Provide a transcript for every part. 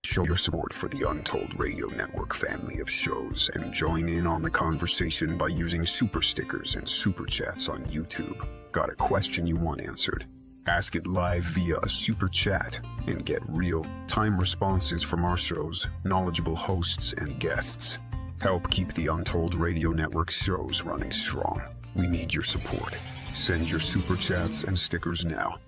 Show your support for the Untold Radio Network family of shows and join in on the conversation by using super stickers and super chats on YouTube. Got a question you want answered? Ask it live via a super chat and get real-time responses from our show's knowledgeable hosts and guests. Help keep the Untold Radio Network shows running strong. We need your support. Send your super chats and stickers now.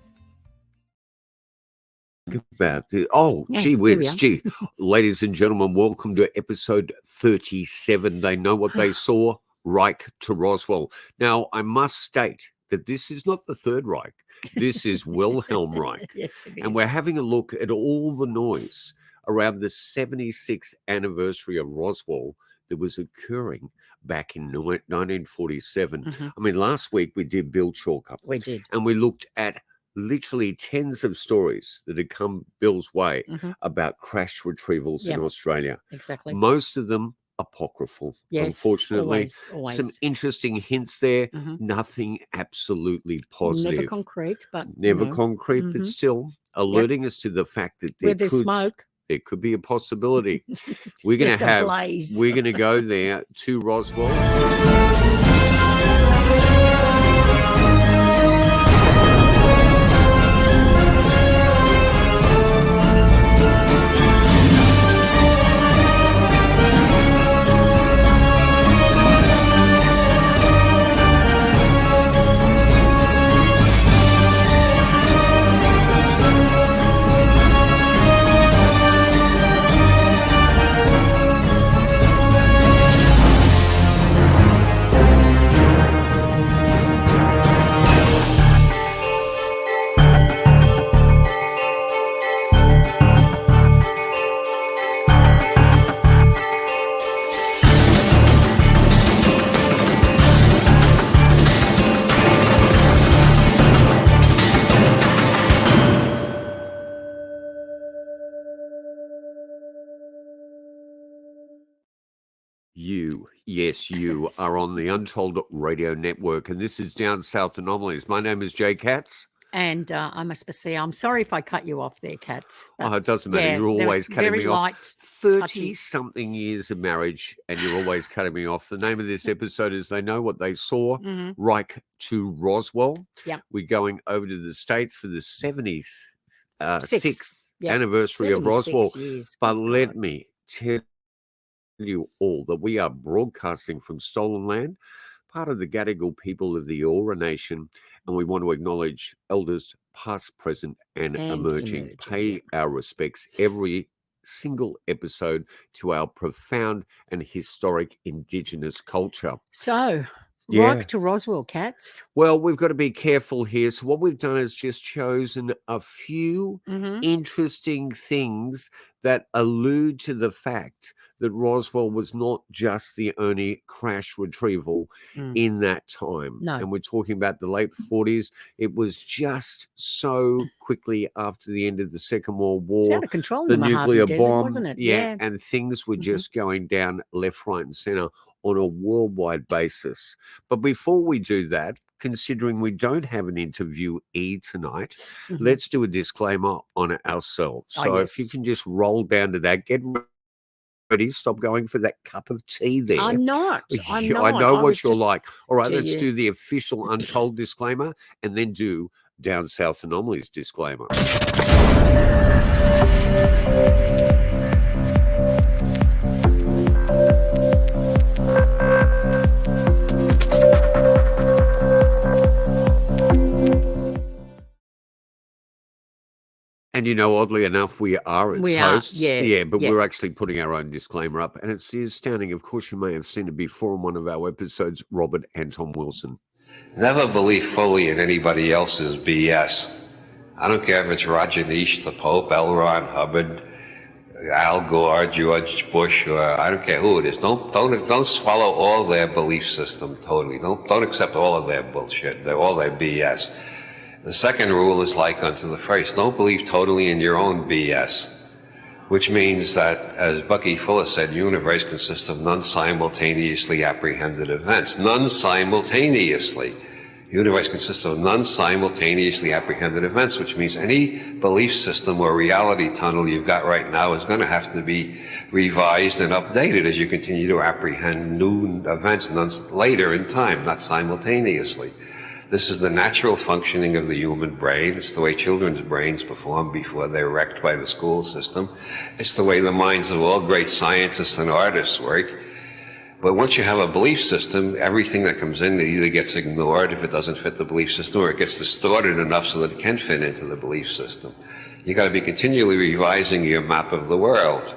Gee whiz, ladies and gentlemen, welcome to episode 37. They know what they saw, Reich to Roswell. Now, I must state that this is not the Third Reich. This is Wilhelm Reich. Yes, it is. And we're having a look at all the noise around the 76th anniversary of Roswell that was occurring back in 1947. Mm-hmm. I mean, last week we did Bill Chalk Up. We did. And we looked at literally tens of stories that had come Bill's way about crash retrievals in Australia. Exactly. Most of them apocryphal, yes, unfortunately. Always. Some interesting hints there. Nothing absolutely positive. Never concrete, but but still alerting us to the fact that where there's smoke, there could be a possibility. We're going to go there to Roswell. You are on the Untold Radio Network, and this is Down South Anomalies. My name is Jay Katz. And I must say, I'm sorry if I cut you off there, Katz. Oh, it doesn't matter. You're always cutting me off. 30-something years of marriage, and you're always cutting me off. The name of this episode is They Know What They Saw, Reich to Roswell. Yeah. We're going over to the States for the 76th Yep. anniversary of Roswell. Years. But let me tell you all that we are broadcasting from stolen land, part of the Gadigal people of the Eora Nation, and we want to acknowledge elders past, present, and emerging. Pay our respects every single episode to our profound and historic Indigenous culture. So, Reich to Roswell, Katz. Well, we've got to be careful here. So what we've done is just chosen a few interesting things that allude to the fact that Roswell was not just the only crash retrieval in that time. No. And we're talking about the late 40s. It was just so quickly after the end of the Second World War. It's out of control the in the nuclear Desert, bomb, wasn't it? Yeah, and things were just going down left, right, and center on a worldwide basis. But before we do that, considering we don't have an interviewee tonight, let's do a disclaimer on ourselves. So if you can just roll down to that, get ready, stop going for that cup of tea there. I'm not. I know what you're like. All right, let's do the official Untold disclaimer and then do Down South Anomalies disclaimer. And, you know, oddly enough, we are its hosts. But we're actually putting our own disclaimer up. And it's astounding. Of course, you may have seen it before in one of our episodes, Robert Anton Wilson. Never believe fully in anybody else's BS. I don't care if it's Roger Nish, the Pope, L. Ron Hubbard, Al Gore, George Bush, or I don't care who it is. Don't swallow all their belief system totally. Don't accept all of their bullshit, all their BS. The second rule is like unto the first. Don't believe totally in your own BS, which means that, as Bucky Fuller said, the universe consists of non-simultaneously apprehended events. Non-simultaneously. The universe consists of non-simultaneously apprehended events, which means any belief system or reality tunnel you've got right now is going to have to be revised and updated as you continue to apprehend new events later in time, not simultaneously. This is the natural functioning of the human brain. It's the way children's brains perform before they're wrecked by the school system. It's the way the minds of all great scientists and artists work. But once you have a belief system, everything that comes in either gets ignored if it doesn't fit the belief system, or it gets distorted enough so that it can fit into the belief system. You got to be continually revising your map of the world.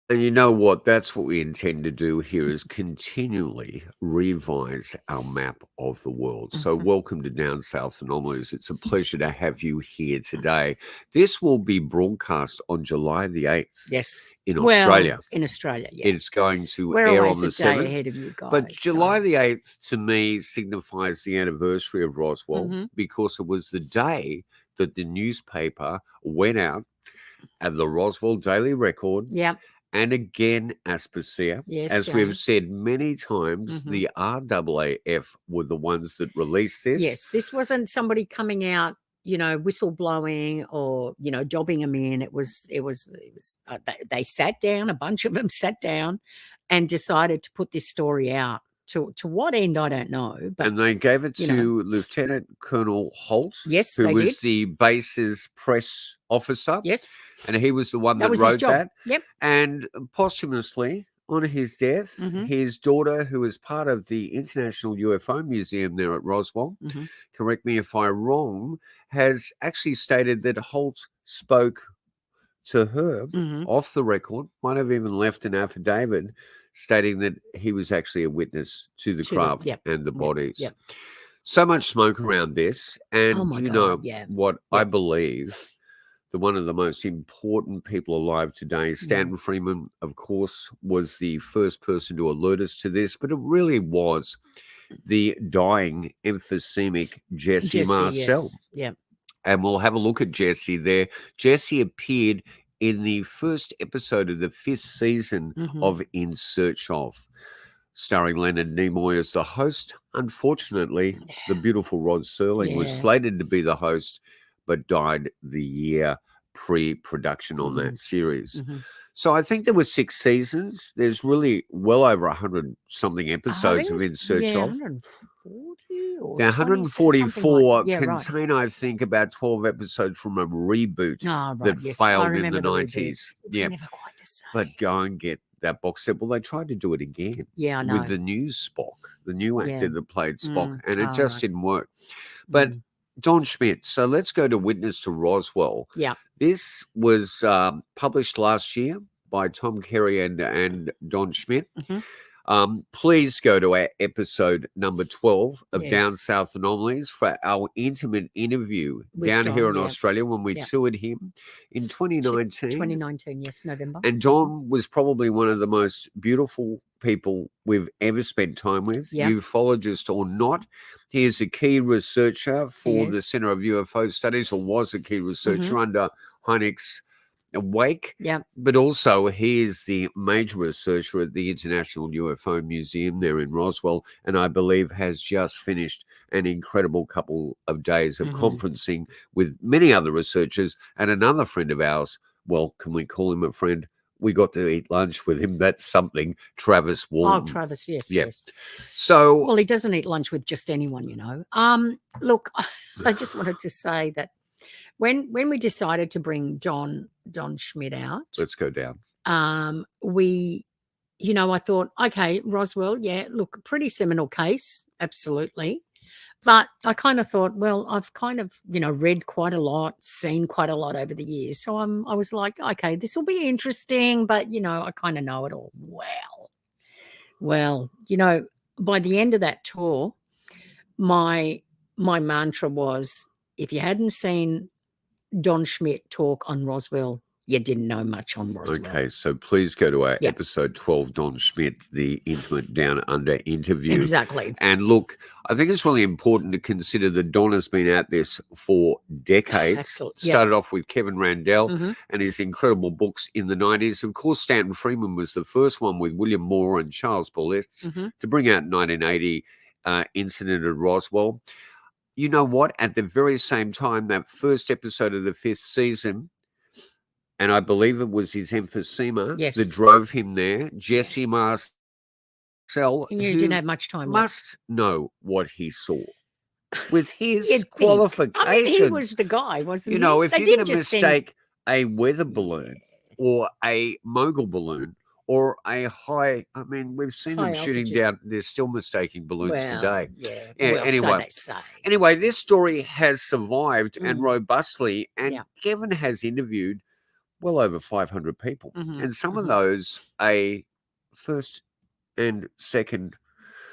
And you know what? That's what we intend to do here, is continually revise our map of the world. So welcome to Down South Anomalies. It's a pleasure to have you here today. This will be broadcast on July the 8th. Yes. In Australia. In Australia, yeah. It's going to We're air always on the a day 7th. ahead of you guys. But July the 8th, to me, signifies the anniversary of Roswell, because it was the day that the newspaper went out at the Roswell Daily Record. Yeah. And again, Aspasia, Yes, as Jane. we've said many times, the RAAF were the ones that released this. Yes, this wasn't somebody coming out, whistle blowing or, dobbing them in. It was they sat down, a bunch of them sat down and decided to put this story out. To what end, I don't know. But, and they gave it to Lieutenant Colonel Holt, yes, who was the base's press officer. Yes. And he was the one that was wrote his job. that. Yep. And posthumously, on his death, his daughter, who is part of the International UFO Museum there at Roswell, correct me if I'm wrong, has actually stated that Holt spoke to her off the record, might have even left an affidavit stating that he was actually a witness to the craft and the bodies. Yep. So much smoke around this. And what I believe, one of the most important people alive today, Stanton Freeman, of course, was the first person to alert us to this, but it really was the dying emphysemic Jesse Marcel. Yes. Yeah. And we'll have a look at Jesse there. Jesse appeared in the first episode of the 5th season of In Search Of, starring Leonard Nimoy as the host. Unfortunately, the beautiful Rod Serling was slated to be the host, but died the year pre-production on that series. So I think there were 6 seasons. There's really well over 100-something episodes of In Search Of. 140 or now, 144 like, contain, I think, about 12 episodes from a reboot that failed in the 90s. Yeah, never quite the same. But go and get that box set. Well, they tried to do it again. Yeah, I know. With the new Spock, the new actor that played Spock, and it just didn't work. But Don Schmitt. So let's go to Witness to Roswell. Yeah. This was published last year by Tom Carey and Don Schmitt. Please go to our episode number 12 of Down South Anomalies for our intimate interview with down Don, here in Australia when we toured him in 2019. 2019, yes, November. And Don was probably one of the most beautiful people we've ever spent time with, ufologist or not. He is a key researcher for the Center of UFO Studies, or was a key researcher under Heinrich's Wake. But also he is the major researcher at the International UFO Museum there in Roswell, and I believe has just finished an incredible couple of days of conferencing with many other researchers and another friend of ours. Well, can we call him a friend? We got to eat lunch with him. That's something. Travis Walton. Oh, Travis, yes, yeah. yes. So, well, he doesn't eat lunch with just anyone, you know. Look, I just wanted to say that when we decided to bring Don Schmitt out, let's go down. We, you know, I thought, okay, Roswell, yeah, look, pretty seminal case, absolutely. But I kind of thought, well, I've kind of, you know, read quite a lot, seen quite a lot over the years. So I was like, okay, this will be interesting, but, you know, I kind of know it all well. You know, by the end of that tour, my mantra was, if you hadn't seen Don Schmitt talk on Roswell, you didn't know much on Roswell. Okay, so please go to our Yep. episode 12, Don Schmitt, the Intimate Down Under interview. Exactly. And look, I think it's really important to consider that Don has been at this for decades. Absolutely. Yep. Started off with Kevin Randell Mhm. and his incredible books in the 90s. Of course, Stanton Freeman was the first one with William Moore and Charles Paulette Mhm. to bring out 1980 Incident at Roswell. You know what? At the very same time, that first episode of the 5th season, and I believe it was his emphysema Yes. that drove him there, Jesse Marcel, And you who didn't have much time left. must know what he saw with his You'd think. qualifications. I mean, he was the guy, wasn't You he? know, if They you're going didn't to just send- mistake a weather balloon or a mogul balloon or a high, I mean, we've seen them High shooting altitude. down, they're still mistaking balloons Well, today. Yeah. Yeah, Well, anyway. so they say. Anyway, this story has survived and Mm. robustly, and Yeah. Kevin has interviewed well over 500 people. Mhm, And some of mhm. those a first and second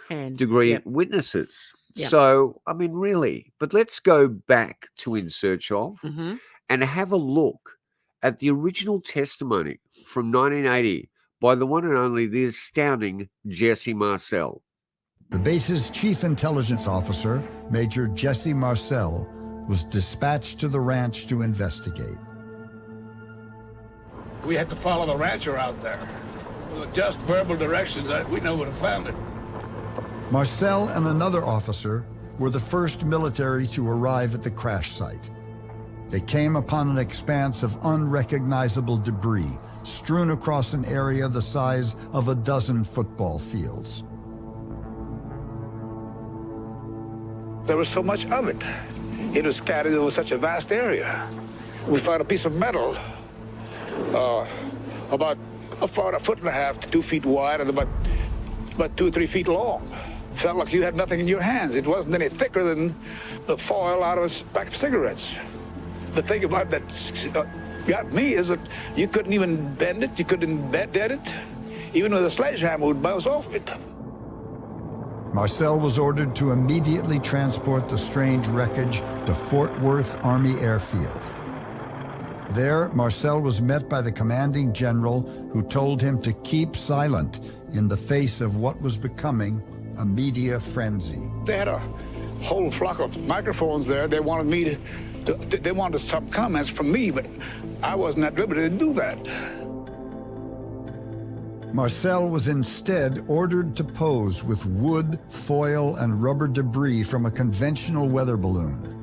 And degree yep. witnesses. Yep. So, I mean, really, but let's go back to In Search Of Mhm. and have a look at the original testimony from 1980 by the one and only, the astounding Jesse Marcel. The base's chief intelligence officer, Major Jesse Marcel, was dispatched to the ranch to investigate. We had to follow the rancher out there. With just verbal directions, we never would have found it. Marcel and another officer were the first military to arrive at the crash site. They came upon an expanse of unrecognizable debris strewn across an area the size of a dozen football fields. There was so much of it. It was scattered over such a vast area. We found a piece of metal, about a foot and a half to 2 feet wide and about 2 or 3 feet long. Felt like you had nothing in your hands. It wasn't any thicker than the foil out of a pack of cigarettes. The thing about that got me is that you couldn't even bend it, you couldn't dead it. Even with a sledgehammer would bounce off it. Marcel was ordered to immediately transport the strange wreckage to Fort Worth Army Airfield. There, Marcel was met by the commanding general, who told him to keep silent in the face of what was becoming a media frenzy. They had a whole flock of microphones there. They wanted me they wanted some comments from me, but I wasn't at liberty to do that. Marcel was instead ordered to pose with wood, foil, and rubber debris from a conventional weather balloon.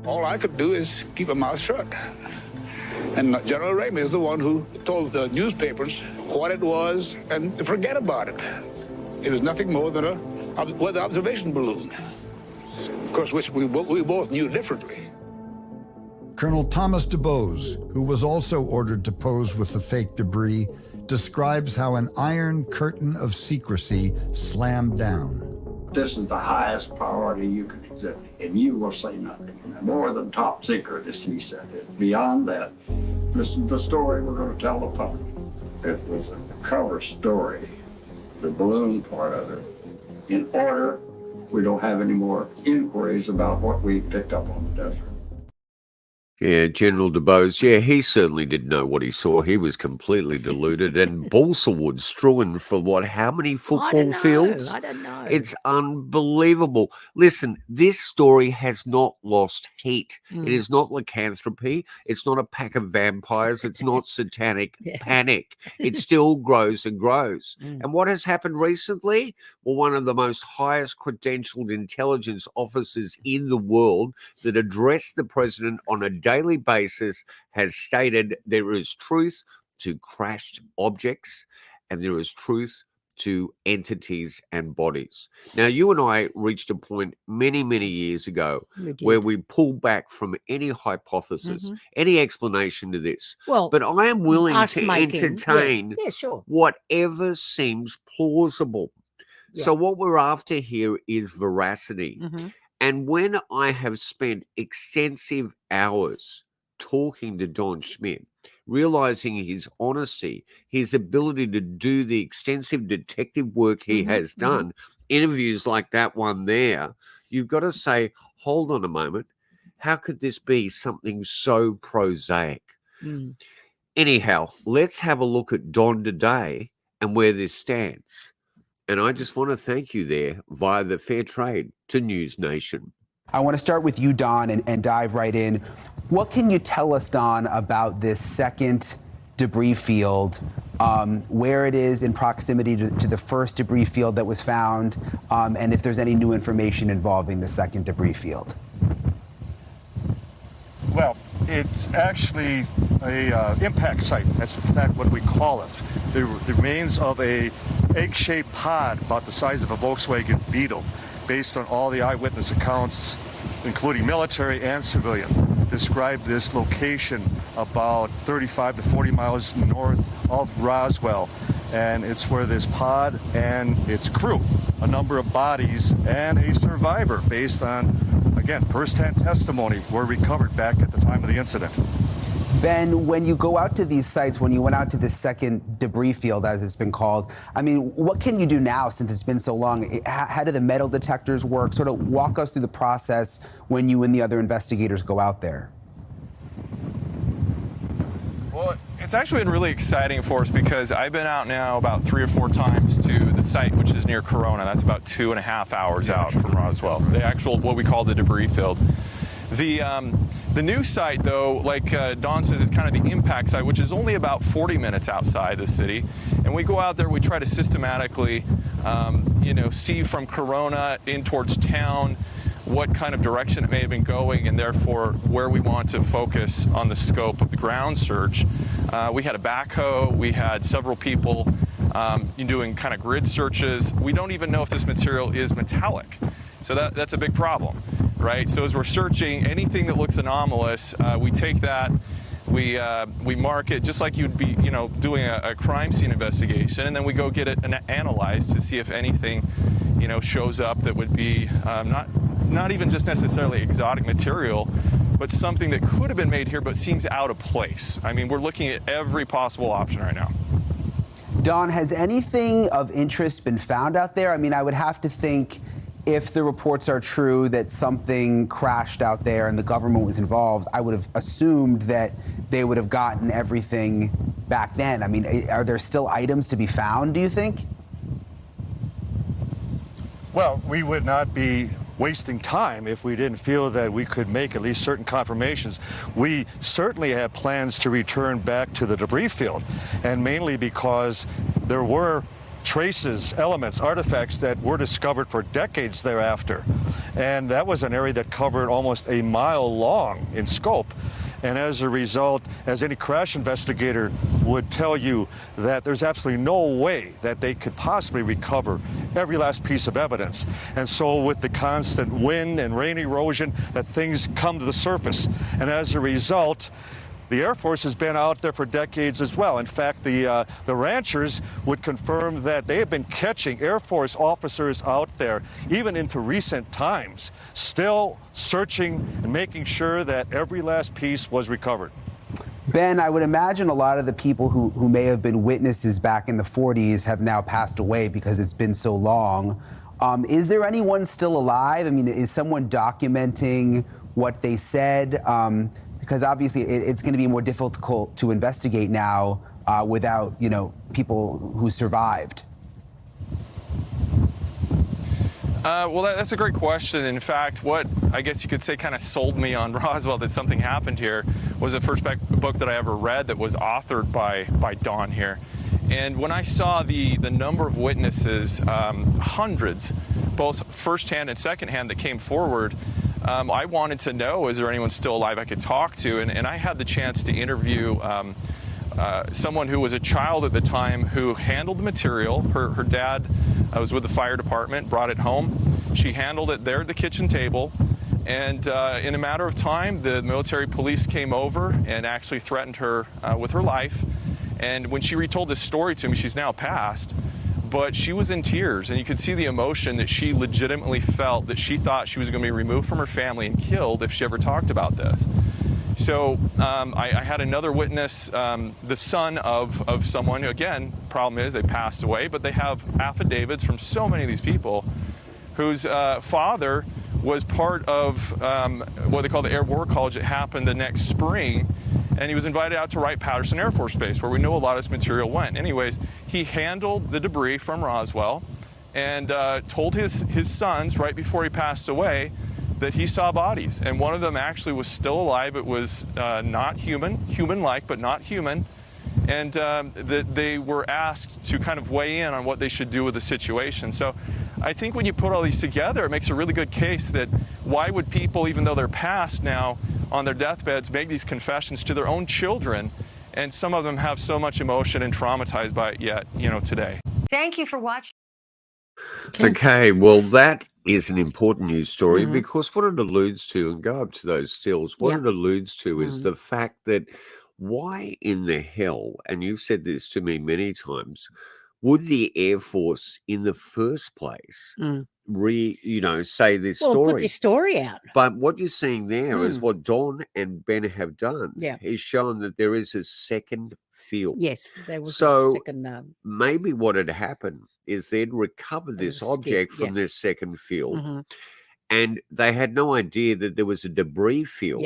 All I could do is keep my mouth shut. And General Ramey is the one who told the newspapers what it was and to forget about it. It was nothing more than a weather observation balloon. Of course, which we both knew differently. Colonel Thomas DuBose, who was also ordered to pose with the fake debris, describes how an iron curtain of secrecy slammed down. This is the highest priority you could exhibit, and you will say nothing. More than top secret, as he said it. Beyond that, this is the story we're going to tell the public. It was a cover story, the balloon part of it. In order, we don't have any more inquiries about what we picked up on the desert. Yeah, General DuBose, yeah, he certainly didn't know what he saw. He was completely deluded. And balsa wood strewn for what, how many football fields? I don't know. It's unbelievable. Listen, this story has not lost heat. It is not lycanthropy. It's not a pack of vampires. It's not satanic panic. It still grows and grows. And what has happened recently? Well, one of the most highest credentialed intelligence officers in the world that addressed the president on a daily basis has stated there is truth to crashed objects and there is truth to entities and bodies. Now, you and I reached a point many, many years ago where we pulled back from any hypothesis, any explanation to this. Well, but I am willing us to making- entertain yeah, sure. whatever seems plausible. Yeah. So what we're after here is veracity. Mhm. And when I have spent extensive hours talking to Don Schmitt, realizing his honesty, his ability to do the extensive detective work he has done, interviews like that one there, you've got to say, hold on a moment. How could this be something so prosaic? Mm. Anyhow, let's have a look at Don today and where this stands. And I just want to thank you there via the fair trade to News Nation. I want to start with you, Don, and dive right in. What can you tell us, Don, about this second debris field, where it is in proximity to the first debris field that was found, and if there's any new information involving the second debris field? Well, it's actually a impact site. That's in fact what we call it. The remains of a egg-shaped pod about the size of a Volkswagen Beetle, based on all the eyewitness accounts, including military and civilian, describe this location about 35 to 40 miles north of Roswell. And it's where this pod and its crew, a number of bodies, and a survivor, based on, again, first-hand testimony, were recovered back at the time of the incident. Ben, when you go out to these sites, when you went out to this second debris field, as it's been called, I mean, what can you do now since it's been so long? How do the metal detectors work? Sort of walk us through the process when you and the other investigators go out there. Well, it's actually been really exciting for us because I've been out now about 3 or 4 times to the site, which is near Corona. That's about 2.5 hours out from Roswell, the actual, what we call the debris field. The new site, though, like Don says, is kind of the impact site, which is only about 40 minutes outside the city. And we go out there, we try to systematically, see from Corona in towards town what kind of direction it may have been going, and therefore where we want to focus on the scope of the ground search. We had a backhoe, we had several people doing kind of grid searches. We don't even know if this material is metallic. So that's a big problem, right? So as we're searching anything that looks anomalous, we take that, we mark it just like you'd be, doing a crime scene investigation, and then we go get it analyzed to see if anything, shows up that would be not even just necessarily exotic material, but something that could have been made here but seems out of place. I mean, we're looking at every possible option right now. Don, has anything of interest been found out there? I mean, I would have to think, if the reports are true that something crashed out there and the government was involved, I would have assumed that they would have gotten everything back then. I mean, are there still items to be found, do you think? Well, we would not be wasting time if we didn't feel that we could make at least certain confirmations. We certainly have plans to return back to the debris field, and mainly because there were traces, elements, artifacts that were discovered for decades thereafter. And that was an area that covered almost a mile long in scope. And as a result, as any crash investigator would tell you, that there's absolutely no way that they could possibly recover every last piece of evidence. And so with the constant wind and rain erosion, that things come to the surface. And as a result, the Air Force has been out there for decades as well. In fact, the ranchers would confirm that they have been catching Air Force officers out there, even into recent times, still searching and making sure that every last piece was recovered. Ben, I would imagine a lot of the people who may have been witnesses back in the 40s have now passed away because it's been so long. Is there anyone still alive? I mean, is someone documenting what they said? Because obviously it's going to be more difficult to investigate now without, people who survived. Well, that's a great question. In fact, what I guess you could say kind of sold me on Roswell that something happened here was the first book that I ever read that was authored by Don here. And when I saw the number of witnesses, hundreds, both firsthand and secondhand, that came forward, I wanted to know, is there anyone still alive I could talk to? And I had the chance to interview someone who was a child at the time who handled the material. Her dad was with the fire department, brought it home. She handled it there at the kitchen table. And in a matter of time, the military police came over and actually threatened her with her life. And when she retold this story to me, she's now passed, but she was in tears, and you could see the emotion that she legitimately felt, that she thought she was going to be removed from her family and killed if she ever talked about this. So I had another witness, the son of someone, again, problem is they passed away, but they have affidavits from so many of these people whose father was part of what they call the Air War College. It happened the next spring, and he was invited out to Wright-Patterson Air Force Base, where we know a lot of this material went. Anyways, he handled the debris from Roswell and told his sons right before he passed away that he saw bodies, and one of them actually was still alive. It was not human-like, but not human, and that they were asked to kind of weigh in on what they should do with the situation. So I think when you put all these together, it makes a really good case that why would people, even though they're past now, on their deathbeds, make these confessions to their own children, and some of them have so much emotion and traumatized by it yet, today. Thank you for watching. Okay, well, that is an important news story because what it alludes to, and go up to those stills, what it alludes to is the fact that why in the hell, and you've said this to me many times, would the Air Force in the first place say this story? Put this story out. But what you're seeing there is what Don and Ben have done is shown that there is a second field. Yes, there was a second. Maybe what had happened is they'd recovered this object from this second field, and they had no idea that there was a debris field.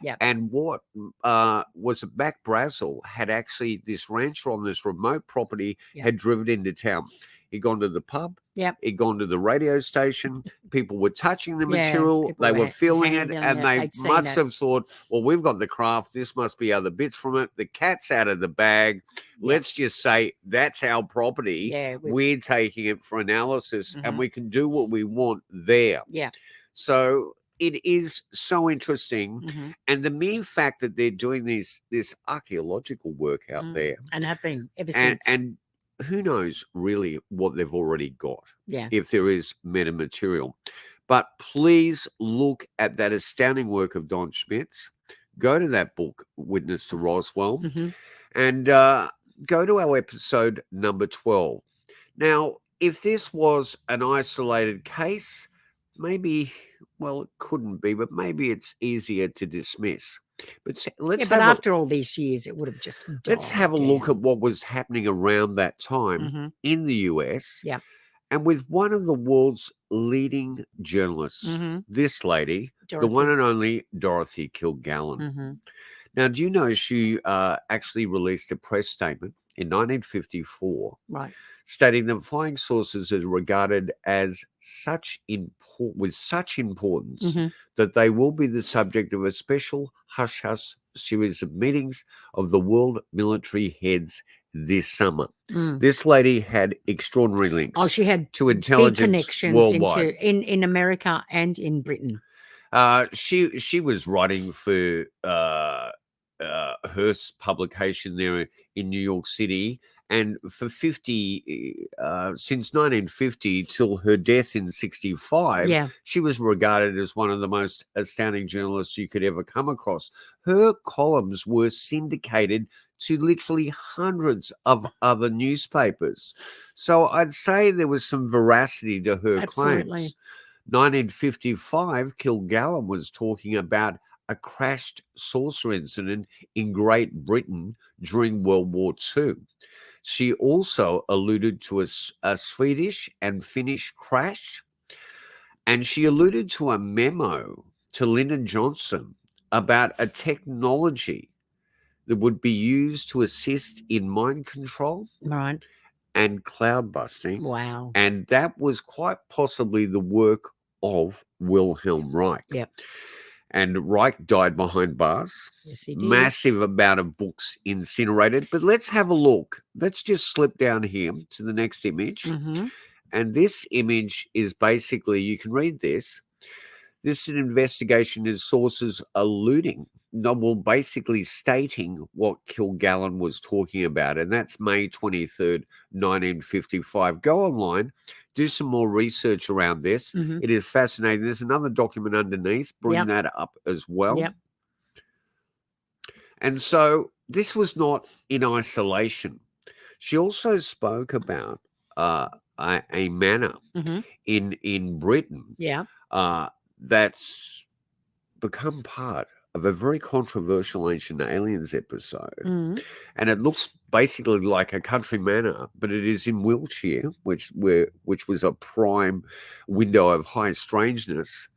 Yeah. And what was Mac Brazel had actually, this rancher on this remote property had driven into town. He'd gone to the pub. He'd gone to the radio station. People were touching the material. They were feeling it. And they must have thought, well, we've got the craft. This must be other bits from it. The cat's out of the bag. Let's just say that's our property. We're taking it for analysis and we can do what we want there. So it is so interesting. And the mere fact that they're doing this archaeological work out there. And have been ever since. And who knows really what they've already got, if there is metamaterial. But please look at that astounding work of Don Schmitt's. Go to that book, Witness to Roswell, and go to our episode number 12. Now, if this was an isolated case, maybe, well, it couldn't be, but maybe it's easier to dismiss. But after all these years, it would have just died. Let's have a look at what was happening around that time in the US. And with one of the world's leading journalists, this lady, the one and only Dorothy Kilgallen. Now, do you know she actually released a press statement in 1954 stating that flying saucers are regarded as with such importance that they will be the subject of a special hush-hush series of meetings of the world military heads this summer. This lady had extraordinary links. Oh, she had to intelligence connections worldwide. in America and in Britain. She was writing for her publication there in New York City, and for since 1950 till her death in 65, she was regarded as one of the most astounding journalists you could ever come across. Her columns were syndicated to literally hundreds of other newspapers. So I'd say there was some veracity to her claims. 1955, Kilgallen was talking about a crashed saucer incident in Great Britain during World War II. She also alluded to a Swedish and Finnish crash, and she alluded to a memo to Lyndon Johnson about a technology that would be used to assist in mind control and cloud busting. Wow. And that was quite possibly the work of Wilhelm Reich. And Reich died behind bars. Yes, he did. Massive amount of books incinerated. But let's have a look. Let's just slip down here to the next image. And this image is basically, you can read this. This is an investigation as sources alluding, basically stating what Kilgallen was talking about. And that's May 23rd, 1955. Go online, do some more research around this. It is fascinating. There's another document underneath. Bring that up as well. And so this was not in isolation. She also spoke about a manor in Britain that's become part of a very controversial Ancient Aliens episode. And it looks basically like a country manor, but it is in Wiltshire, which was a prime window of high strangeness.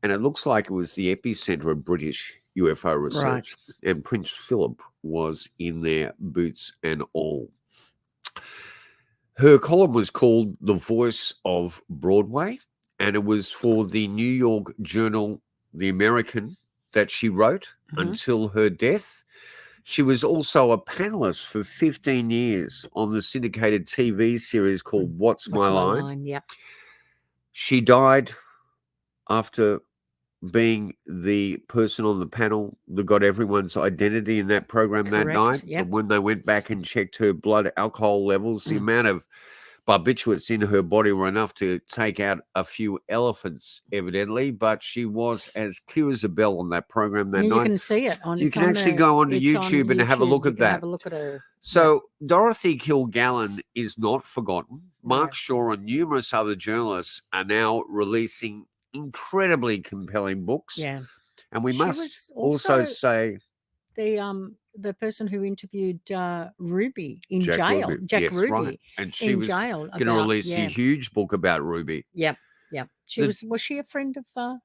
and it looks like it was the epicenter of British UFO research. And Prince Philip was in there, boots and all. Her column was called The Voice of Broadway, and it was for the New York Journal, The American, that she wrote until her death. She was also a panelist for 15 years on the syndicated TV series called What's My Line? Yep. She died after being the person on the panel that got everyone's identity in that program that night. Yep. And when they went back and checked her blood alcohol levels, the amount of barbiturates in her body were enough to take out a few elephants, evidently. But she was as clear as a bell on that program that night. You can see it. You can actually go onto YouTube and have a look at that. Have a look at her. So Dorothy Kilgallen is not forgotten. Mark Shaw and numerous other journalists are now releasing incredibly compelling books. Yeah. And we She must was also say the person who interviewed Ruby in Jack jail. Ruby. Jack Yes, Ruby right. And she in was jail. going to release a huge book about Ruby. Yep. Yep. Was she a friend of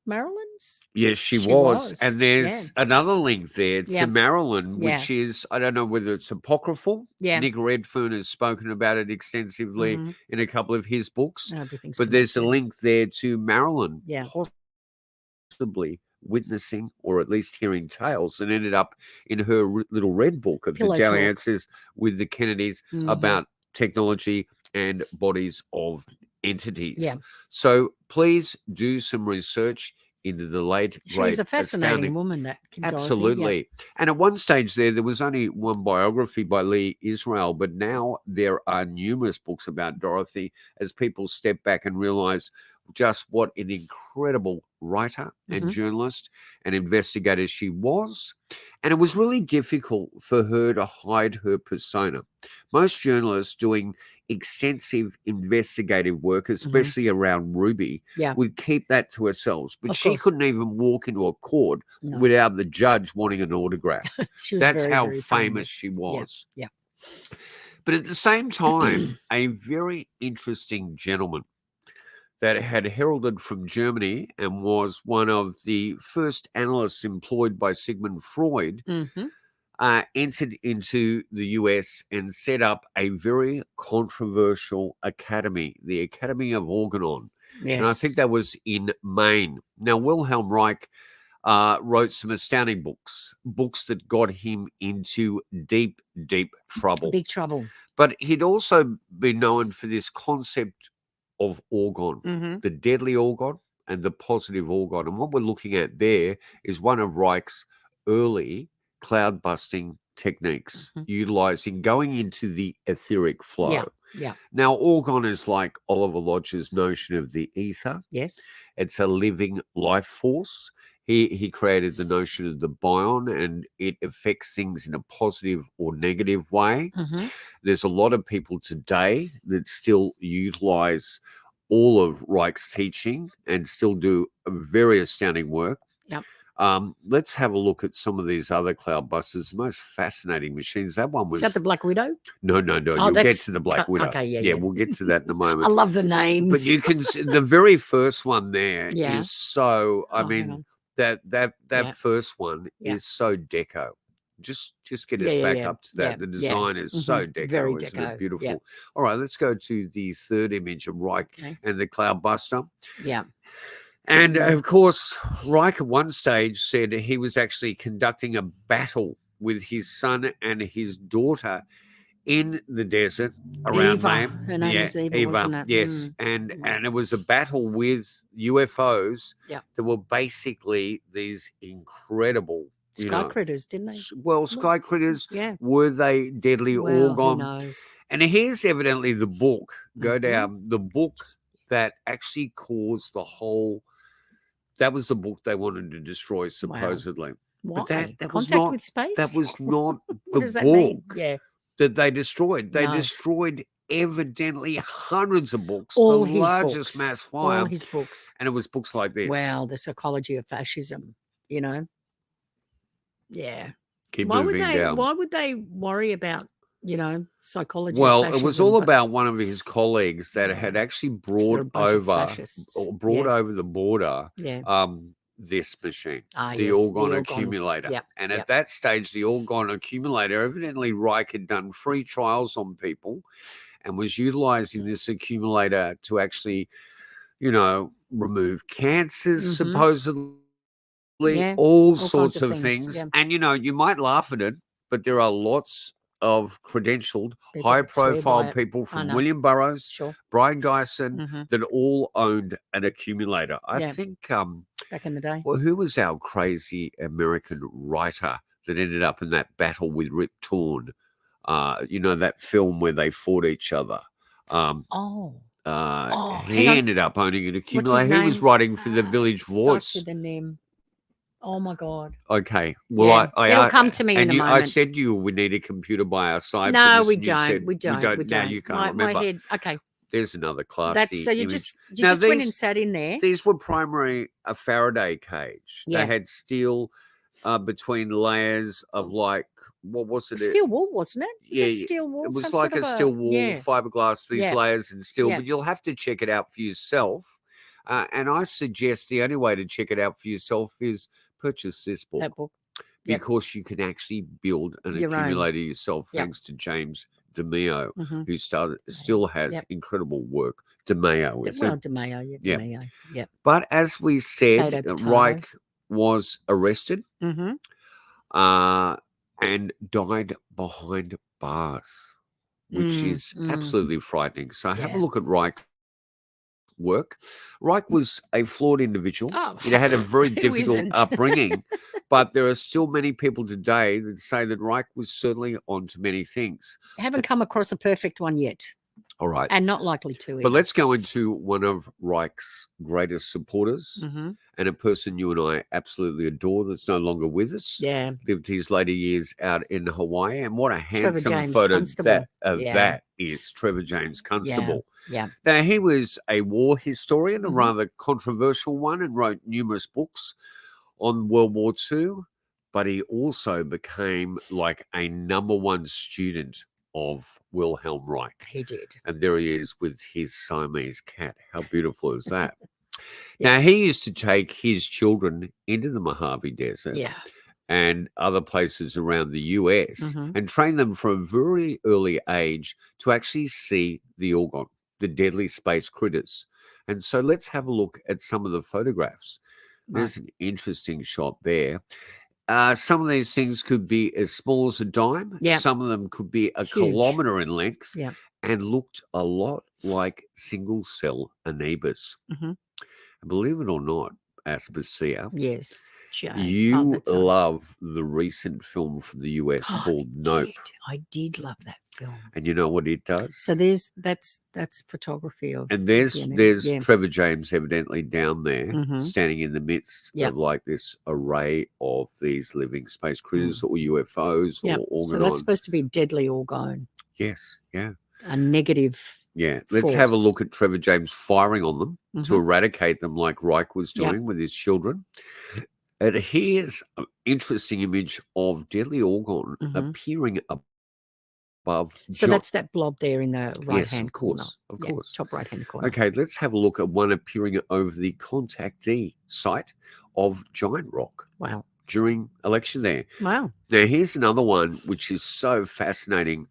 Marilyn's? Yes, she was. And there's another link there to Marilyn, which is, I don't know whether it's apocryphal. Yeah. Nick Redfern has spoken about it extensively in a couple of his books. Everything's but there's a connected. link there to Marilyn possibly witnessing or at least hearing tales, and ended up in her little red book of Pillow the Daily Talk. Answers with the Kennedys about technology and bodies of entities. Yeah. So please do some research into the late, She great, was a fascinating astounding woman, that Dorothy. Absolutely. Yep. And at one stage there was only one biography by Lee Israel, but now there are numerous books about Dorothy as people step back and realize just what an incredible writer and journalist and investigator she was. And it was really difficult for her to hide her persona. Most journalists doing extensive investigative work, especially around Ruby, would keep that to herself. But she couldn't even walk into a court without the judge wanting an autograph. That's very, how very famous she was. Yeah. But at the same time, a very interesting gentleman that had heralded from Germany and was one of the first analysts employed by Sigmund Freud, entered into the US and set up a very controversial academy, the Academy of Organon. Yes. And I think that was in Maine. Now, Wilhelm Reich wrote some astounding books that got him into deep, deep trouble. Big trouble. But he'd also been known for this concept of orgon, the deadly orgon and the positive orgon. And what we're looking at there is one of Reich's early cloud busting techniques, utilizing going into the etheric flow. Yeah. Now, orgon is like Oliver Lodge's notion of the ether. Yes. It's a living life force. He created the notion of the bion, and it affects things in a positive or negative way. There's a lot of people today that still utilize all of Reich's teaching and still do very astounding work. Yep. Let's have a look at some of these other cloud busters. The most fascinating machines. That one was. Is that the Black Widow? No. You'll get to the Black Widow. Okay, yeah. We'll get to that in a moment. I love the names. But you can see the very first one there is Yeah. so. I Oh, hang mean, on. that first one is so deco. Just get us back up to that. Yeah, The design is so deco. Very isn't deco, it beautiful? yeah. All right, let's go to the third image of Reich and the Cloud Buster. Yeah. And of course, Reich at one stage said he was actually conducting a battle with his son and his daughter in the desert around Eva. Maine. Her name was Eva, wasn't it? Yes. And it was a battle with UFOs that were basically these incredible Sky critters, didn't they? Well, sky critters, Yeah. were they deadly Well, who orgon? knows? And here's evidently the book. Go down. The book that actually caused the whole. That was the book they wanted to destroy, supposedly. Why? But that was Contact not. with space? That was not What does the that mean? book Yeah. that they destroyed. They No. destroyed evidently hundreds of books. All the his largest books. mass fire. All his books. And it was books like this. Wow, the psychology of fascism, you know? Yeah. Keep Why would moving they down. why would they worry about psychology. Well, of it was fascism, all but about one of his colleagues that had actually they're a brought bunch of over fascists. over the border Yeah. this machine, Ah, the yes, Orgon accumulator. Yep. And yep. at that stage, the Orgon accumulator, evidently Reich had done free trials on people and was utilizing this accumulator to actually, remove cancers, supposedly, Yeah, all kinds sorts of of things, things. yeah. And, you might laugh at it, but there are lots of credentialed, People that swear by high-profile it. people I from know. William Burroughs, Sure. Brian Geisen, Mhm. that all owned an accumulator. I Yeah. think, Back in the day. well, who was our crazy American writer that ended up in that battle with Rip Torn? That film where they fought each other. Oh, He hang on. ended up owning an What's his accumulator. He was name? writing for the Village Starts Voice. with an M. Oh my God. Okay. Well, Yeah, I it'll come to me in a I moment. said to you we need a computer by our side. for No, this, we and you don't. said We don't. We Now don't. you can't my remember. head. Okay. There's another classy That's so you image. just went and sat in there. These were primarily a Faraday cage. Yeah. They had steel between layers of what was it? Steel wool, wasn't it? Was Yeah, it steel wool? It was Some like sort a of steel wool, yeah. fiberglass, these Yeah. layers in steel, Yeah. but you'll have to check it out for yourself. And I suggest the only way to check it out for yourself is purchase this book. That book. Yep. Because you can actually build an Your own. accumulator yourself, Yep. thanks to James DeMeo, Mhm. who still has Yep. incredible work. DeMeo, is Well, it? DeMeo, yeah, Yeah. DeMeo. Yep. But as we said, Potato, potato. Reich was arrested Mm-hmm. and died behind bars, which is absolutely frightening. So have a Yeah. look at Reich's work. Reich was a flawed individual. Oh, He had a very who difficult isn't? upbringing, but there are still many people today that say that Reich was certainly onto many things. I haven't come across a perfect one yet, All right. and not likely to. But let's go into one of Reich's greatest supporters Mm-hmm. and a person you and I absolutely adore that's no longer with us. Yeah. Lived his later years out in Hawaii. And what a handsome James photo Constable. that is. Trevor James Constable. Yeah. Now, he was a war historian, a Mhm. rather controversial one, and wrote numerous books on World War II, but he also became like a #1 student of Wilhelm Reich. He did. And there he is with his Siamese cat. How beautiful is that? Yeah. Now, he used to take his children into the Mojave Desert Yeah. and other places around the US Mhm. and train them from a very early age to actually see the Orgon, the deadly space critters. And so let's have a look at some of the photographs. There's an interesting shot there. Some of these things could be as small as a dime. Yeah. Some of them could be a Huge. kilometer in length Yeah. and looked a lot like single cell amoebas. Mhm. And believe it or not, Aspasia, Yes. Jay. you that's a- love the recent film from the US Oh, called I Nope. did. I did love that film. And you know what it does? So that's photography of. And there's yeah. Trevor James evidently down there, Mhm. standing in the midst Yep. of like this array of these living space critters or UFOs Yeah. or organon. So that's supposed to be deadly orgone, Yes, yeah. a negative. Yeah, let's have a force. look at Trevor James firing on them to Mhm. eradicate them like Reich was Yeah. doing with his children. And here's an interesting image of deadly organ Mhm. appearing above. So that's that blob there in the right Yes, hand of course, corner. of Yeah, course. top right hand corner. Okay, let's have a look at one appearing over the contactee site of Giant Rock Wow. during election there. Wow. Now, here's another one which is so fascinating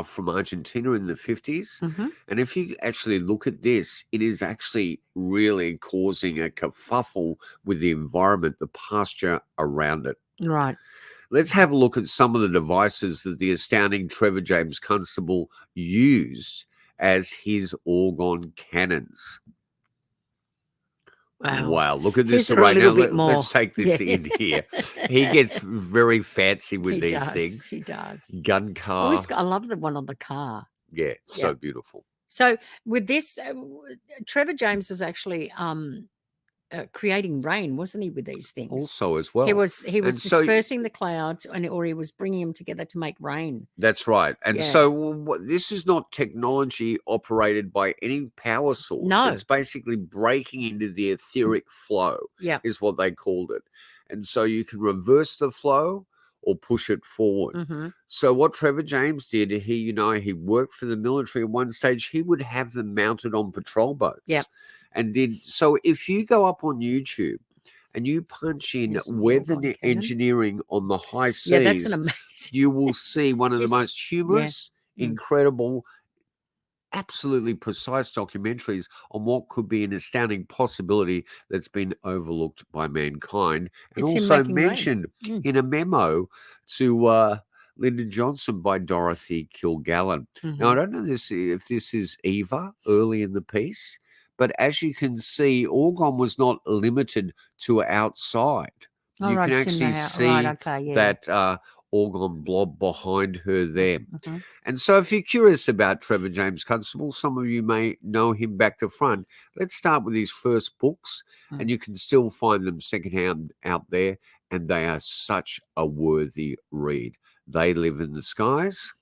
from Argentina in the 50s. Mhm. And if you actually look at this, it is actually really causing a kerfuffle with the environment, the pasture around it. Right. Let's have a look at some of the devices that the astounding Trevor James Constable used as his orgon cannons. Wow, look at this Here's a right now. little bit more. Let's take this Yeah. in here. He gets very fancy with He these does. things. He does. Gun Oh, car. I love the one on the car. Yeah, so Yeah. beautiful. So with this, Trevor James was actually creating rain, wasn't he? With these things, Also as well. he was And so- dispersing the clouds, or he was bringing them together to make rain. That's right. And Yeah. so this is not technology operated by any power source. No. It's basically breaking into the etheric flow Yeah. is what they called it. And so you can reverse the flow or push it forward. So what Trevor James did, he worked for the military at one stage. He would have them mounted on patrol boats. Yep. And so if you go up on YouTube and you punch in Here's the weather Orgon cannon. engineering on the high seas, Yeah, that's an amazing. you will see one of the most humorous, incredible, absolutely precise documentaries on what could be an astounding possibility that's been overlooked by mankind, and It's him also making rain. mentioned in a memo to Lyndon Johnson by Dorothy Kilgallen. Now, I don't know if this is Eva early in the piece, but as you can see, Orgon was not limited to outside. Oh, You right, can it's in the actually house. see Right, okay, yeah. that Orgon blob behind her there. And so if you're curious about Trevor James Constable, some of you may know him back to front. Let's start with his first books, and you can still find them secondhand out there, and they are such a worthy read. They Live in the Skies,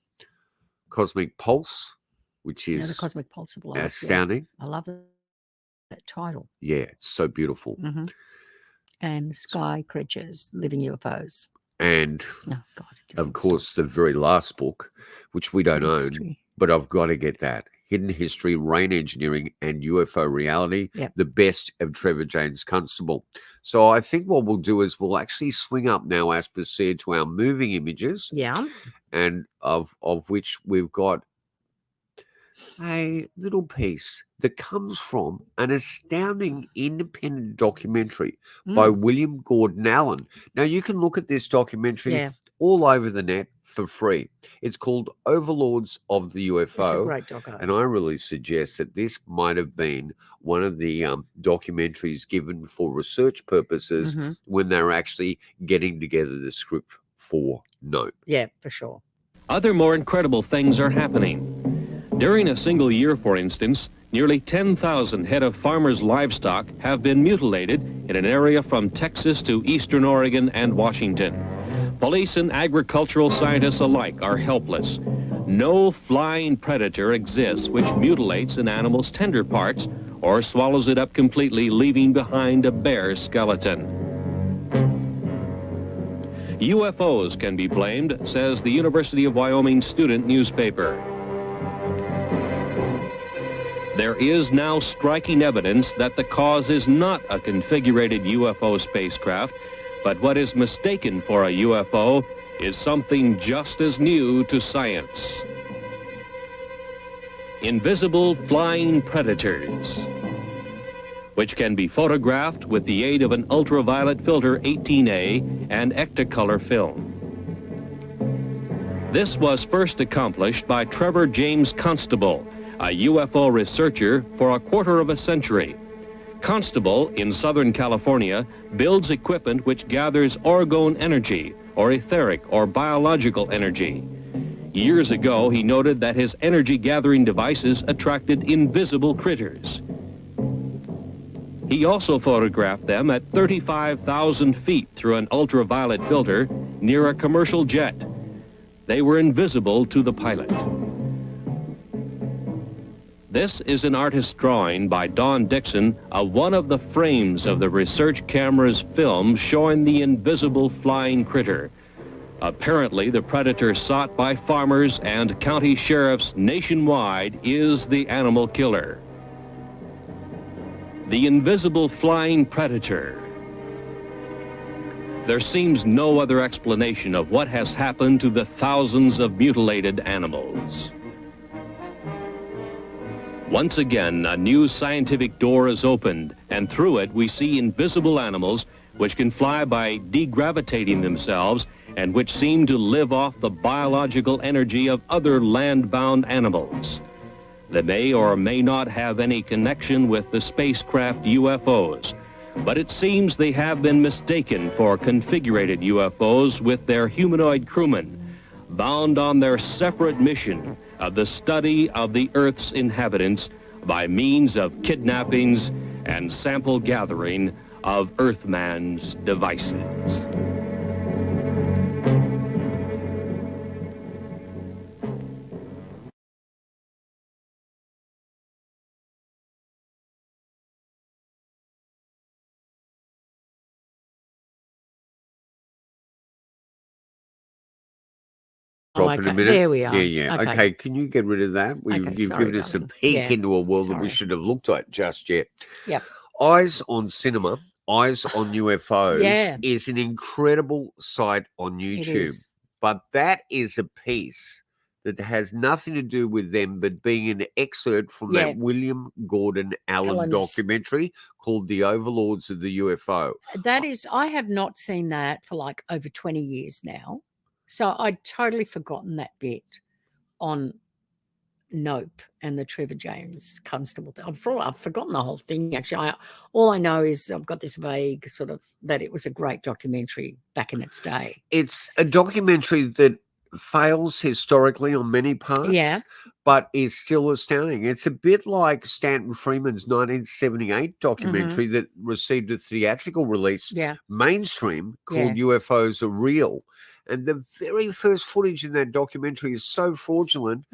Cosmic Pulse, which The is Cosmic Pulse of Life. astounding. Yeah. I love that title. Yeah, it's so beautiful. And Sky Creatures, Living UFOs. And Oh, God, of course, the very last book, which we don't own, but I've got to get that. Hidden History, Rain Engineering, and UFO Reality, the best of Trevor James Constable. So I think what we'll do is we'll actually swing up now, as per se, to our moving images. Yeah. And of which we've got a little piece that comes from an astounding independent documentary by William Gordon Allen. Now, you can look at this documentary all over the net for free. It's called Overlords of the UFO. It's a great doco. And I really suggest that this might have been one of the documentaries given for research purposes when they were actually getting together the script for Nope. Yeah, for sure. Other more incredible things are happening. During a single year, for instance, nearly 10,000 head of farmers' livestock have been mutilated in an area from Texas to eastern Oregon and Washington. Police and agricultural scientists alike are helpless. No flying predator exists which mutilates an animal's tender parts or swallows it up completely, leaving behind a bare skeleton. UFOs can be blamed, says the University of Wyoming student newspaper. There is now striking evidence that the cause is not a configurated UFO spacecraft, but what is mistaken for a UFO is something just as new to science. Invisible flying predators, which can be photographed with the aid of an ultraviolet filter 18A and Ectacolor film. This was first accomplished by Trevor James Constable, a UFO researcher for a quarter of a century. Constable, in Southern California, builds equipment which gathers orgone energy, or etheric or biological energy. Years ago, he noted that his energy-gathering devices attracted invisible critters. He also photographed them at 35,000 feet through an ultraviolet filter near a commercial jet. They were invisible to the pilot. This is an artist's drawing by Don Dixon of one of the frames of the research camera's film showing the invisible flying critter. Apparently, the predator sought by farmers and county sheriffs nationwide is the animal killer. The invisible flying predator. There seems no other explanation of what has happened to the thousands of mutilated animals. Once again, a new scientific door is opened, and through it we see invisible animals which can fly by degravitating themselves and which seem to live off the biological energy of other land-bound animals. They may or may not have any connection with the spacecraft UFOs, but it seems they have been mistaken for configurated UFOs with their humanoid crewmen, bound on their separate mission of the study of the Earth's inhabitants by means of kidnappings and sample gathering of Earthman's devices. drop in a okay. minute. There we are. Yeah. Okay. Can you get rid of that? You've sorry, given us a darling. peek Yeah, into a world that we sorry. should have looked at just yet. Yep. Eyes on Cinema, Eyes on UFOs Yeah. is an incredible site on It YouTube. is. But that is a piece that has nothing to do with them, but being an excerpt from Yeah. that William Gordon Allen Allen's- documentary called The Overlords of the UFO. That is, I have not seen that for like over 20 years now. So I'd totally forgotten that bit on Nope and the Trevor James Constable. I've forgotten the whole thing, actually. All I know is I've got this vague sort of that it was a great documentary back in its day. It's a documentary that fails historically on many parts, Yeah. but is still astounding. It's a bit like Stanton Freeman's 1978 documentary that received a theatrical release, Yeah. mainstream, called UFOs Are Real. And the very first footage in that documentary is so fraudulent,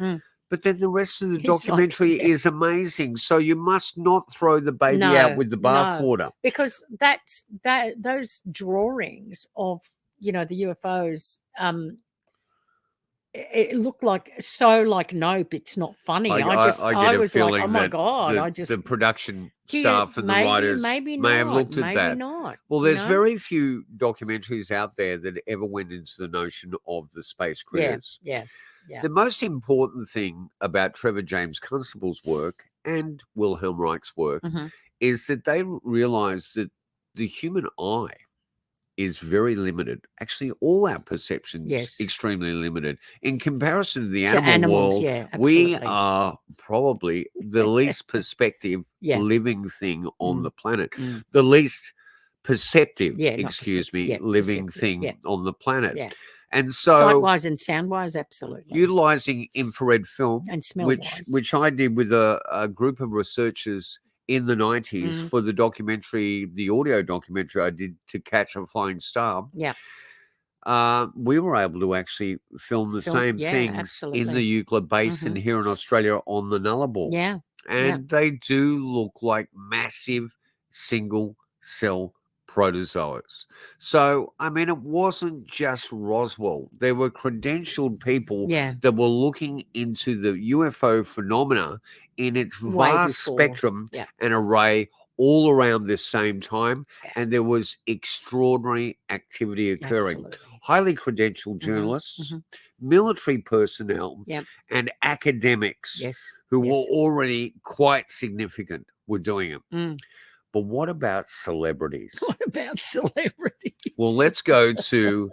but then the rest of the It's like- documentary yeah. is amazing. So you must not throw the baby No, out with the no. bathwater. Because those drawings of, the UFOs, it looked like so like Nope. It's not funny. I I get a was feeling like, oh my that God! the production Do you- staff and the writers maybe may have not, looked at maybe that. not, Well, you there's know? very few documentaries out there that ever went into the notion of the space critters. Yeah. The most important thing about Trevor James Constable's work and Wilhelm Reich's work Mhm. is that they realized that the human eye is very limited. Actually, all our perceptions Yes. extremely limited. In comparison to the To animal animals, world, yeah, we absolutely. are probably the least perspective Yeah. living thing on the planet. Mm. The least perceptive, Yeah, not excuse perceptive, me, yeah, living perceptive, thing yeah. on the planet. Yeah. And so Sight-wise and sound-wise, absolutely. utilizing infrared film, And which smell-wise. I did with a group of researchers in the 90s Mm. for the documentary, the audio documentary I did To Catch a Flying Star. Yeah. We were able to actually film the same yeah, things in absolutely. the Euclid Basin here in Australia on the Nullarbor. Yeah. And they do look like massive single cell protozoas. So, I mean, it wasn't just Roswell. There were credentialed people Yeah. that were looking into the UFO phenomena in its Way vast before. spectrum Yeah. and array all around the same time. And there was extraordinary activity occurring. Absolutely. Highly credentialed journalists, military personnel, Yep. and academics Yes. who were already quite significant were doing it. Mm. But what about celebrities? What about celebrities? Well, let's go to,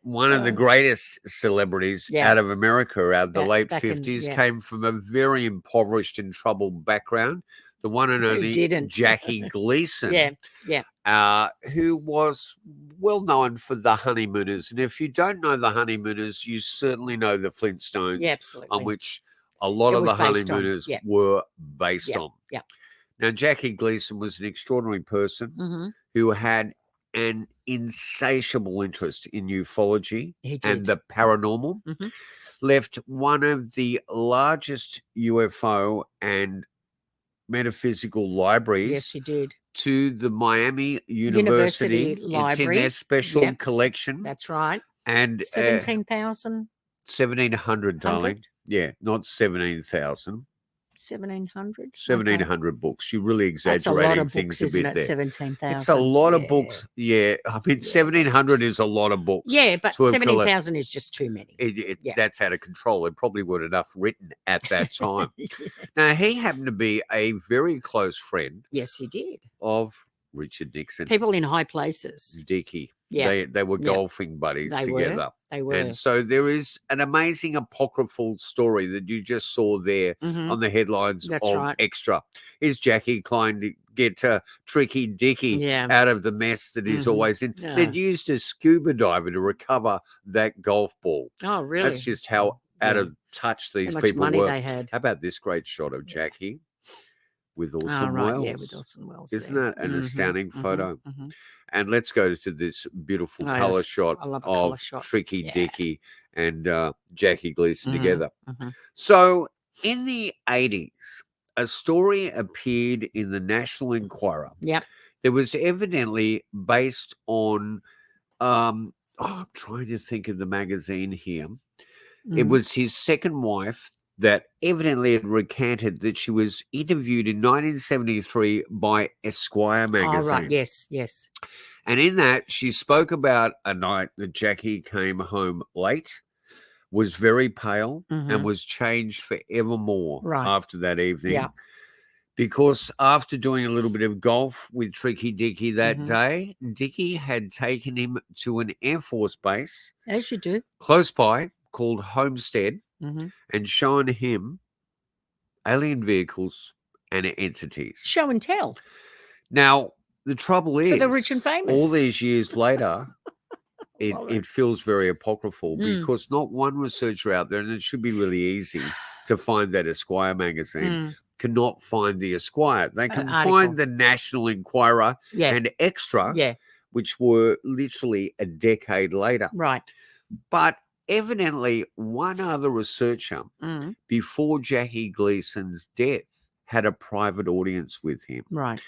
one of the greatest celebrities Yeah. out of America out of the late back in- 50s, yeah. came from a very impoverished and troubled background. The one and Who only didn't? Jackie Gleason. Yeah. Who was well known for the Honeymooners. And if you don't know the Honeymooners, you certainly know the Flintstones, Yeah, absolutely. on which a lot It of was the based on, Honeymooners yeah. were based Yeah, on. yeah. Now, Jackie Gleason was an extraordinary person Mhm. who had an insatiable interest in ufology He and did. the paranormal. Mhm. Left one of the largest UFO and metaphysical libraries Yes, he did. to the Miami University. It's in Library. their special Yep. collection. That's right. And 17,000. 1,700, darling. Yeah, not 17,000. 1,700. 1,700 books. You're really That's a lot exaggerating of things books, a isn't bit it? there. 17,000. It's a lot of Yeah. books. Yeah. I mean, 1,700 is a lot of books. Yeah, but to have 17,000 is just too many. Yeah. That's out of control. There probably weren't enough written at that time. Now, he happened to be a very close friend Yes, he did. of Richard Nixon. People in high places. Dickey. Yeah. They were Yeah. golfing buddies They were. together. They were. And so there is an amazing apocryphal story that you just saw there Mhm. on the headlines That's of right. Extra. Is Jackie trying to get Tricky Dicky Yeah. out of the mess that he's Mhm. always in? Yeah. They'd used a scuba diver to recover that golf ball. Oh, really? That's just how out Yeah. of touch these much people money were. they had. How about this great shot of Jackie with Orson Oh, right. Welles? Yeah, with Orson Welles. Isn't there. that an Mhm, astounding mhm, photo? mhm. And let's go to this beautiful Oh, color yes. shot I love a colour of shot. Tricky Yeah. Dicky and Jackie Gleason Mhm, together. mhm. So in the 80s, a story appeared in the National Enquirer. Yep. That was evidently based on I'm trying to think of the magazine here. Mm. It was his second wife that evidently had recanted that she was interviewed in 1973 by Esquire magazine. Oh, right. Yes, yes. And in that, she spoke about a night that Jackie came home late, was very pale, and was changed forevermore after that evening. Yeah. Because after doing a little bit of golf with Tricky Dicky that day, Dicky had taken him to an Air Force base. As you do. Close by, called Homestead, and shown him alien vehicles and entities. Show and tell. Now, the trouble is, For the rich and famous. all these years later, it feels very apocryphal because not one researcher out there, and it should be really easy to find that Esquire magazine, cannot find the Esquire. They can find the National Enquirer and Extra, which were literally a decade later. Right. But evidently, one other researcher before Jackie Gleason's death had a private audience with him. Right.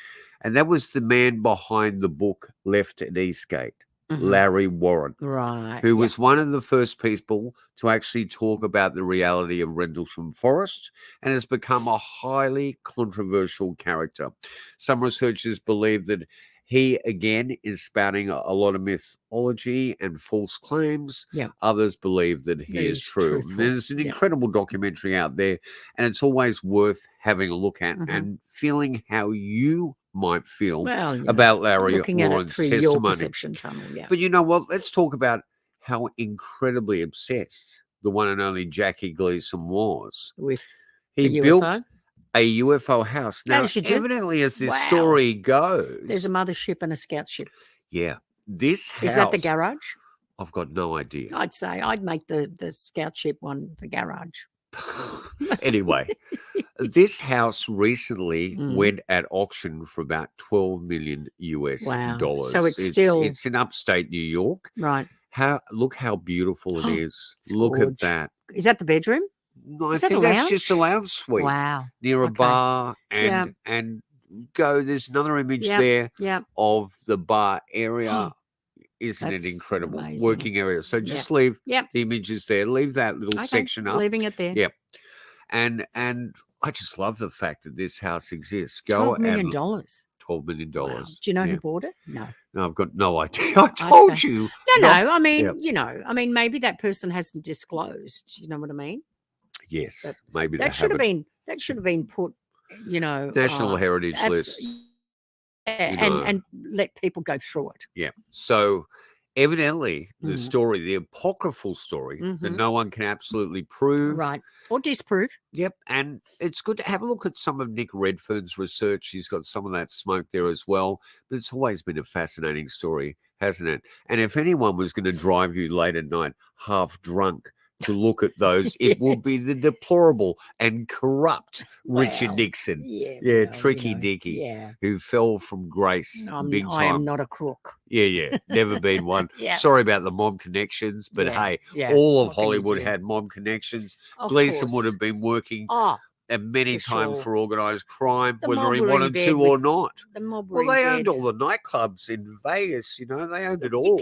And that was the man behind the book Left at Eastgate, Larry Warren. Right. Who was one of the first people to actually talk about the reality of Rendlesham Forest and has become a highly controversial character. Some researchers believe that he, again, is spouting a lot of mythology and false claims. Yeah. Others believe that he is true. Truthful. There's an incredible documentary out there, and it's always worth having a look at and feeling how you might feel about Larry looking at it Warren's through testimony. your perception tunnel, But you know what? Let's talk about how incredibly obsessed the one and only Jackie Gleason was. With he the built UFO? a UFO house. Now, As you do. evidently, as this story goes, There's a mothership and a scout ship. yeah, this house. Is that the garage? I've got no idea. I'd say I'd make the scout ship one the garage. Anyway, this house recently went at auction for about $12 million US dollars. So it's in upstate New York. Right. Look how beautiful it is. It's Look gorgeous. at that. Is that the bedroom? No, Is I that a think that's just a lounge? lounge suite. Wow. Near a Okay. bar Yeah. and go. There's another image Yep, there yep. of the bar area. Isn't it That's incredible? amazing. Working area. So just leave Yep. the images there. Leave that little Okay, section up. leaving it there. Yep. And I just love the fact that this house exists. Go $12 million. and $12 $12 million. Wow. Do you know who bought it? No. No, I've got no idea. I told Okay. you. No. I mean, Yeah. maybe that person hasn't disclosed. You know what I mean? Yes, But maybe they That should have haven't. been. That should have been put. National Heritage List. And let people go through it. Yeah. So evidently the story, the apocryphal story that no one can absolutely prove. Right. Or disprove. Yep. And it's good to have a look at some of Nick Redfern's research. He's got some of that smoke there as well. But it's always been a fascinating story, hasn't it? And if anyone was going to drive you late at night half drunk to look at those, it will be the deplorable and corrupt Richard Well, Nixon. yeah, Tricky Dicky, yeah. who fell from grace big time. I am not a crook. Yeah, never been one. Yeah. Sorry about the mob connections, but hey, yeah. all of What can you Hollywood do? had mob connections. Of Gleason course. would have been working and many for times sure. for organised crime, The whether mob he were in wanted bed to or with- not. The mob were Well, in they bed. owned all the nightclubs in Vegas. They owned it You all.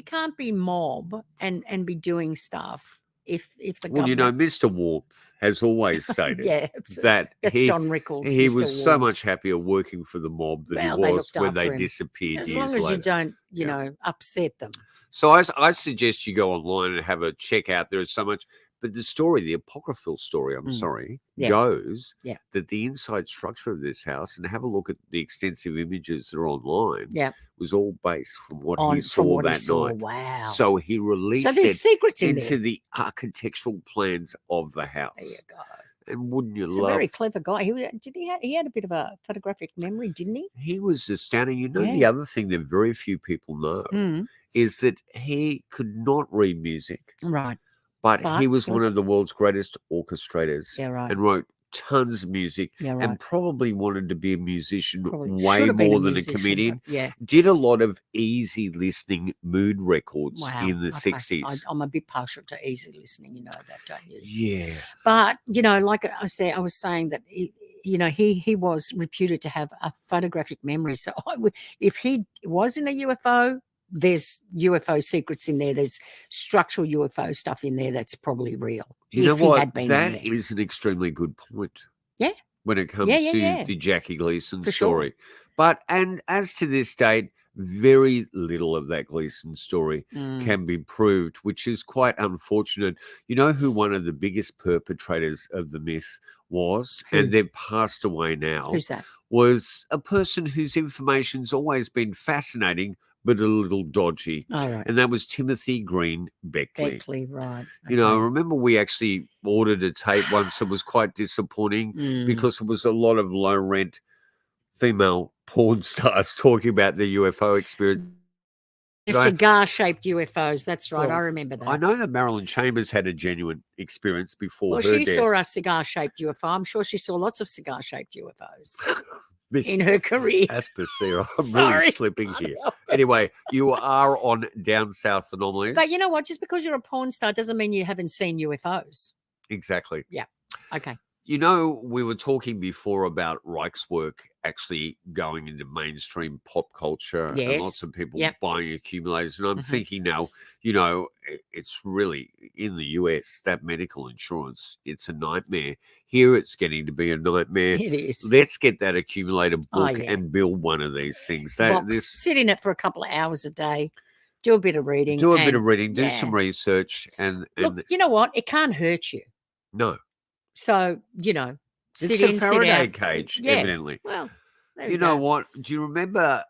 can't be mob and be doing stuff if the Well, government. Mr. Warmth has always stated Yeah, that that's Don Rickles. he Mr. was so Warmth. much happier working for the mob than Well, he they was looked when after they him. disappeared As years long as later. you don't, upset them. So I suggest you go online and have a check out. There is so much. But the story, the apocryphal story, goes that the inside structure of this house, and have a look at the extensive images that are online, was all based from what he saw that night. Wow. So he released So there's it secrets in into there. the architectural plans of the house. There you go. And wouldn't you He's a love very clever guy. He had a bit of a photographic memory, didn't he? He was astounding. The Yeah. other thing that very few people know Mm. is that he could not read music. Right. But But he was he one was- of the world's greatest orchestrators Yeah, right. and wrote tons of music Yeah, right. and probably wanted to be a musician Probably way should have been more than a musician, comedian. but yeah. Did a lot of easy listening mood records Wow. in the okay. 60s. I'm a bit partial to easy listening, you know that, don't you? Yeah. But, like I was saying that, he was reputed to have a photographic memory. So if he was in a UFO, there's UFO secrets in there. There's structural UFO stuff in there that's probably real. You know if he what? had been in That there. is an extremely good point. Yeah. When it comes Yeah, to the Jackie Gleason For sure. story. But, and as to this date, very little of that Gleason story can be proved, which is quite unfortunate. You know who one of the biggest perpetrators of the myth was? Who? And they've passed away now. Who's that? Was a person whose information's always been fascinating, but a little dodgy. All right. And that was Timothy Green Beckley. Beckley, right. You know, I okay. remember we actually ordered a tape once that was quite disappointing because it was a lot of low rent female porn stars talking about their UFO experience. The cigar-shaped UFOs. That's right. Well, I remember that. I know that Marilyn Chambers had a genuine experience before Well, her she death. saw a cigar-shaped UFO. I'm sure she saw lots of cigar-shaped UFOs Miss in her career. Asper Sarah, I'm Sorry. really slipping Can't here. help it. Anyway, you are on Down South Anomalies. But you know what? Just because you're a porn star doesn't mean you haven't seen UFOs. Exactly. Yeah. Okay. You know, we were talking before about Reich's work actually going into mainstream pop culture and lots Yes. of people Yep. buying accumulators. And I'm Mhm. thinking now, you know, it's really in the US, that medical insurance, it's a nightmare. Here it's getting to be a nightmare. It is. Let's get that accumulator book Oh, yeah. and build one of these things. Sit in it for a couple of hours a day. Do a bit of reading. Do a bit and- of reading, do yeah. some research, and Look, you know what? It can't hurt you. no, So, you know, sit it's in, a sit Faraday out. cage, Yeah. evidently. Well, there You know go. what? Do you remember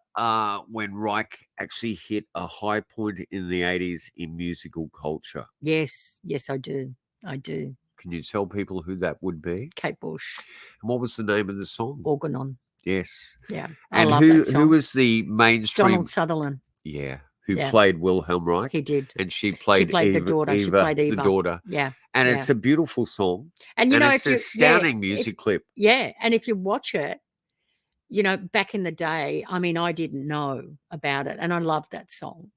when Reich actually hit a high point in the 80s in musical culture? Yes, yes, I do. I do. Can you tell people who that would be? Kate Bush, And what was the name of the song? Organon. Yes. Yeah. I And love who that song. who was the mainstream? Donald Sutherland. Yeah. Who Yeah. played Wilhelm Reich? He did. And she played the Eva, daughter. She Eva, played Eva. the daughter. Yeah. And yeah. it's a beautiful song. And you know, it's if an you yeah, astounding music clip. Yeah, and if you watch it, you know, back in the day, I mean, I didn't know about it, and I loved that song.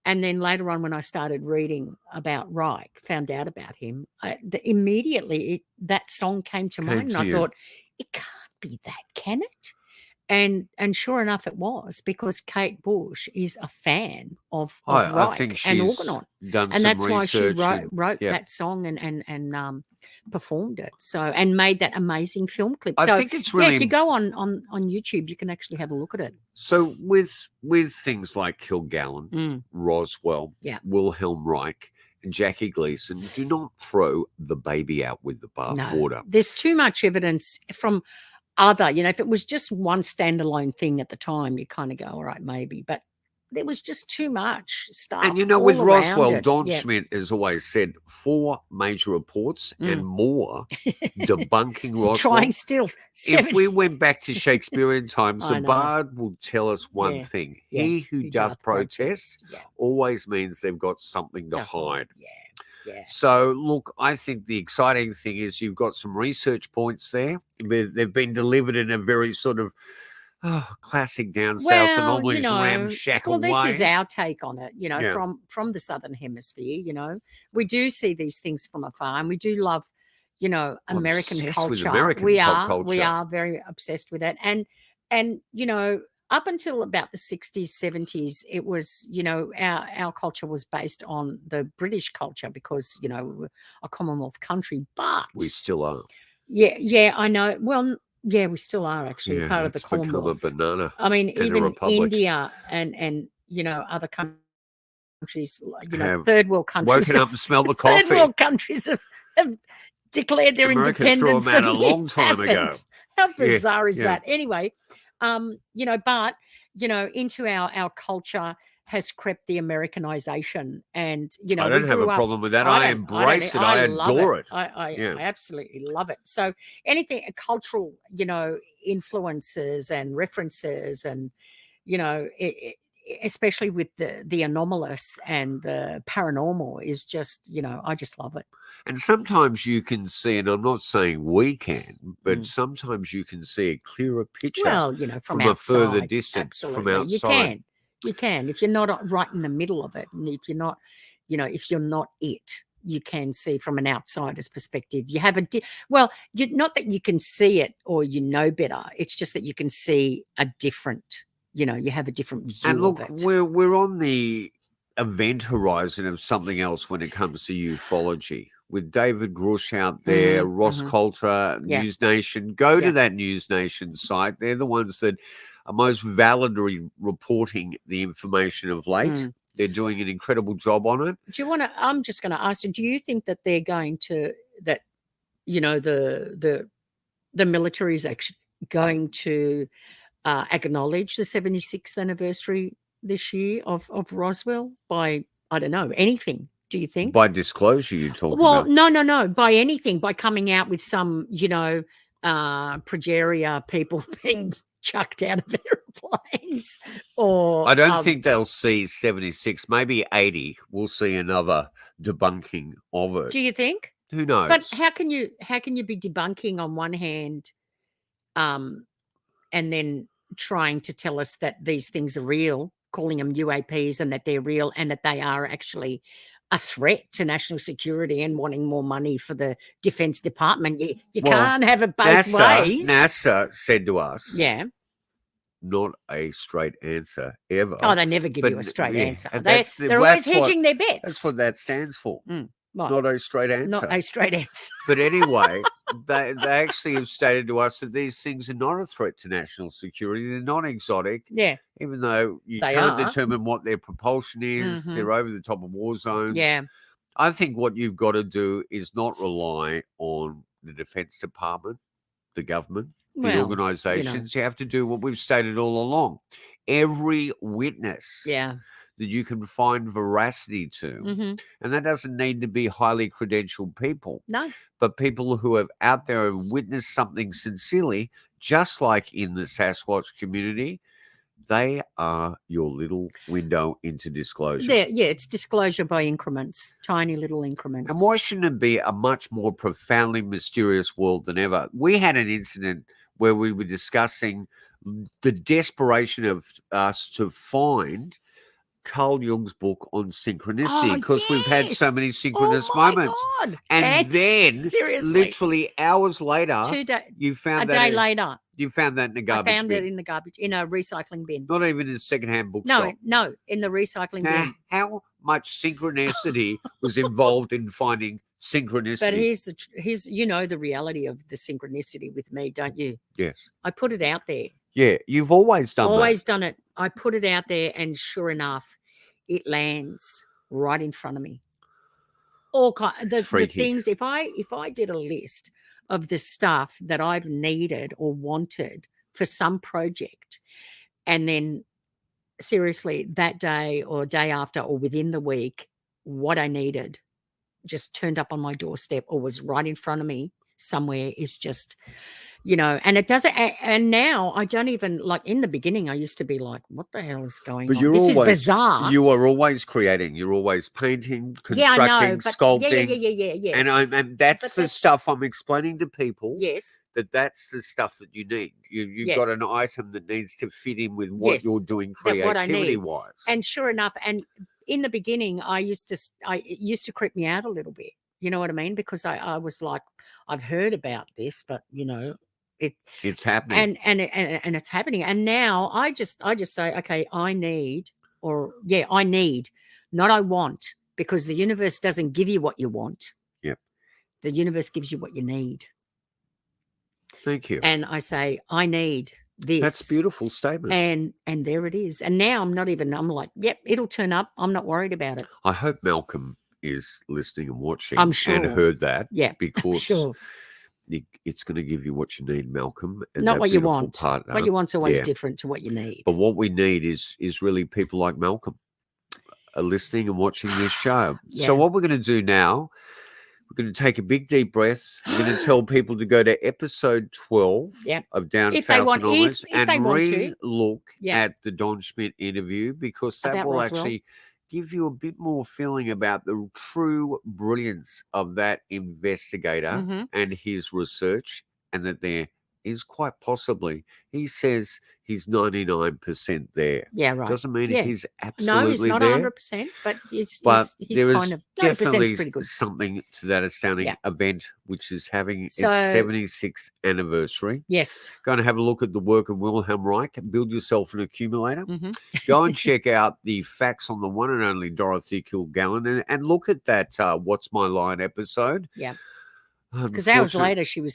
And then later on, when I started reading about Reich, found out about him, immediately that song came to mind, and to I you. thought, it can't be that, can it? And sure enough, it was, because Kate Bush is a fan of I Reich think and she's Organon. done And some that's why she research wrote yeah. that song and performed it. So, and made that amazing film clip. I So think it's yeah, really if you go on YouTube, you can actually have a look at it. So with things like Kilgallen, Roswell, Yeah. Wilhelm Reich, and Jackie Gleason, do not throw the baby out with the bathwater. There's too much evidence from other, you know, if it was just one standalone thing at the time, you kind of go, all right, maybe. But there was just too much stuff. And you know, all with around Roswell, it. Don Yeah. Schmitt has always said 4 major reports and more debunking Roswell. Trying still. If we went back to Shakespearean times, I the know. bard will tell us one Yeah, thing. yeah. He who doth protest Yeah. always means they've got something to To hide. Yeah. Yeah. So, look, I think the exciting thing is you've got some research points there. They've been delivered in a very sort of classic down south anomalies ramshackle this way. is our take on it, you know, Yeah. from the Southern Hemisphere. You know, we do see these things from afar, and we do love, you know, I'm American obsessed culture. with American we pop we culture. are very obsessed with it, and you know, up until about the 60s, 70s, it was, you know, our culture was based on the British culture because, you know, we were a Commonwealth country, but We still are. yeah, I know. Well, yeah, we still are actually Yeah, part of the it's become a Commonwealth. banana. I mean, and a even republic. India and you know, other countries, you know, Have third world countries, woken up and smelled the third coffee. world countries have declared their America threw 'em independence. out and a we long time ago. haven't. How Yeah, bizarre is yeah. that? Anyway, you know, but you know, into our culture has crept the Americanization, and you know, I we don't have a grew up- problem with that. I I don't- embrace it. I I love adore it. I absolutely love it. So anything cultural, you know, influences and references, and you know, especially with the anomalous and the paranormal, is just, you know, I just love it. And sometimes you can see, and I'm not saying we can, but sometimes you can see a clearer picture. Well, you know, from a further outside, distance, from absolutely. outside. You can if you're not right in the middle of it, and if you're not, you know, if you're not it, you can see from an outsider's perspective. You have not that you can see it or you know better. It's just that you can see a different you have a different view And look, of it. we're on the event horizon of something else when it comes to ufology. With David Grush out there, Ross Coulter, Yeah. News Nation, go Yeah. to that News Nation site. They're the ones that are most validly reporting the information of late. They're doing an incredible job on it. Do you want to? I'm just going to ask you. Do you think that they're going to the military is actually going to acknowledge the 76th anniversary this year of Roswell by, I don't know, anything? Do you think? By disclosure, you're talking Well, about? no, by anything, by coming out with some, progeria people being chucked out of airplanes, or I don't think they'll see 76, maybe 80. We'll see another debunking of it. Do you think? Who knows? But how can you be debunking on one hand, and then trying to tell us that these things are real, calling them UAPs and that they're real and that they are actually a threat to national security and wanting more money for the Defense Department? You can't have it both ways. NASA said to us, Yeah. not a straight answer ever. Oh, they never give you a straight answer. and They're always hedging their bets. That's what that stands for. Right. Not a straight answer. Not a straight answer. But anyway, they actually have stated to us that these things are not a threat to national security. They're not exotic. Yeah. Even though you They can't are. determine what their propulsion is. They're over the top of war zones. Yeah. I think what you've got to do is not rely on the Defense Department, the government, the organisations. You have to do what we've stated all along. Every witness that you can find veracity to. And that doesn't need to be highly credentialed people. No. But people who have out there have witnessed something sincerely, just like in the Sasquatch community. They are your little window into disclosure. It's disclosure by increments, tiny little increments. And why shouldn't it be a much more profoundly mysterious world than ever? We had an incident where we were discussing the desperation of us to find Carl Jung's book on synchronicity because we've had so many synchronous moments. God. And then, seriously, literally hours later, you found a day later. You found that in the garbage bin. I found it in the garbage, in a recycling bin. Not even in a secondhand bookshop. No, in the recycling bin. How much synchronicity was involved in finding synchronicity? But here's the reality of the synchronicity with me, don't you? Yes. I put it out there. Yeah, you've always done that. Always done it. I put it out there, and sure enough, it lands right in front of me. All the things. If I did a list of the stuff that I've needed or wanted for some project, and then seriously that day or day after or within the week, what I needed just turned up on my doorstep or was right in front of me somewhere, is just, and it doesn't. And now I don't even, like, in the beginning, I used to be like, what the hell is going on? This is bizarre. You are always creating. You're always painting, constructing, sculpting. Yeah. And that's the stuff I'm explaining to people. Yes. That's the stuff that you need. You've got an item that needs to fit in with what you're doing creativity-wise. And sure enough, and in the beginning, it used to creep me out a little bit. You know what I mean? Because I was like, I've heard about this, but it's happening, and it's happening. And now I just say, okay, I need, not I want, because the universe doesn't give you what you want. Yep. The universe gives you what you need. Thank you. And I say, I need this. That's a beautiful statement. And there it is. And now I'm like, yep, it'll turn up. I'm not worried about it. I hope Malcolm is listening and watching. I'm sure. And heard that. Yeah. Because sure. It's going to give you what you need, Malcolm. And not what you want. Partner. What you want's always different to what you need. But what we need is really people like Malcolm are listening and watching this show. Yeah. So what we're going to do now, we're going to take a big deep breath. We're going to tell people to go to episode 12 of Down South Anomalies and re-look at the Don Schmitt interview, because that will actually give you a bit more feeling about the true brilliance of that investigator and his research, and that they're is quite possibly, he says he's 99% there. Yeah, right. Doesn't mean Yeah. he's No, absolutely he's not there. 100%, but he's There is kind of 90% definitely is pretty good. something to that astounding Yeah. event, which is having its So- 76th anniversary. Yes. Going to have a look at the work of Wilhelm Reich. Build yourself an accumulator. Mhm. Go and check out the facts on the one and only Dorothy Kilgallen, and look at that What's My Line episode. Yeah. Because hours Unfortunately- later,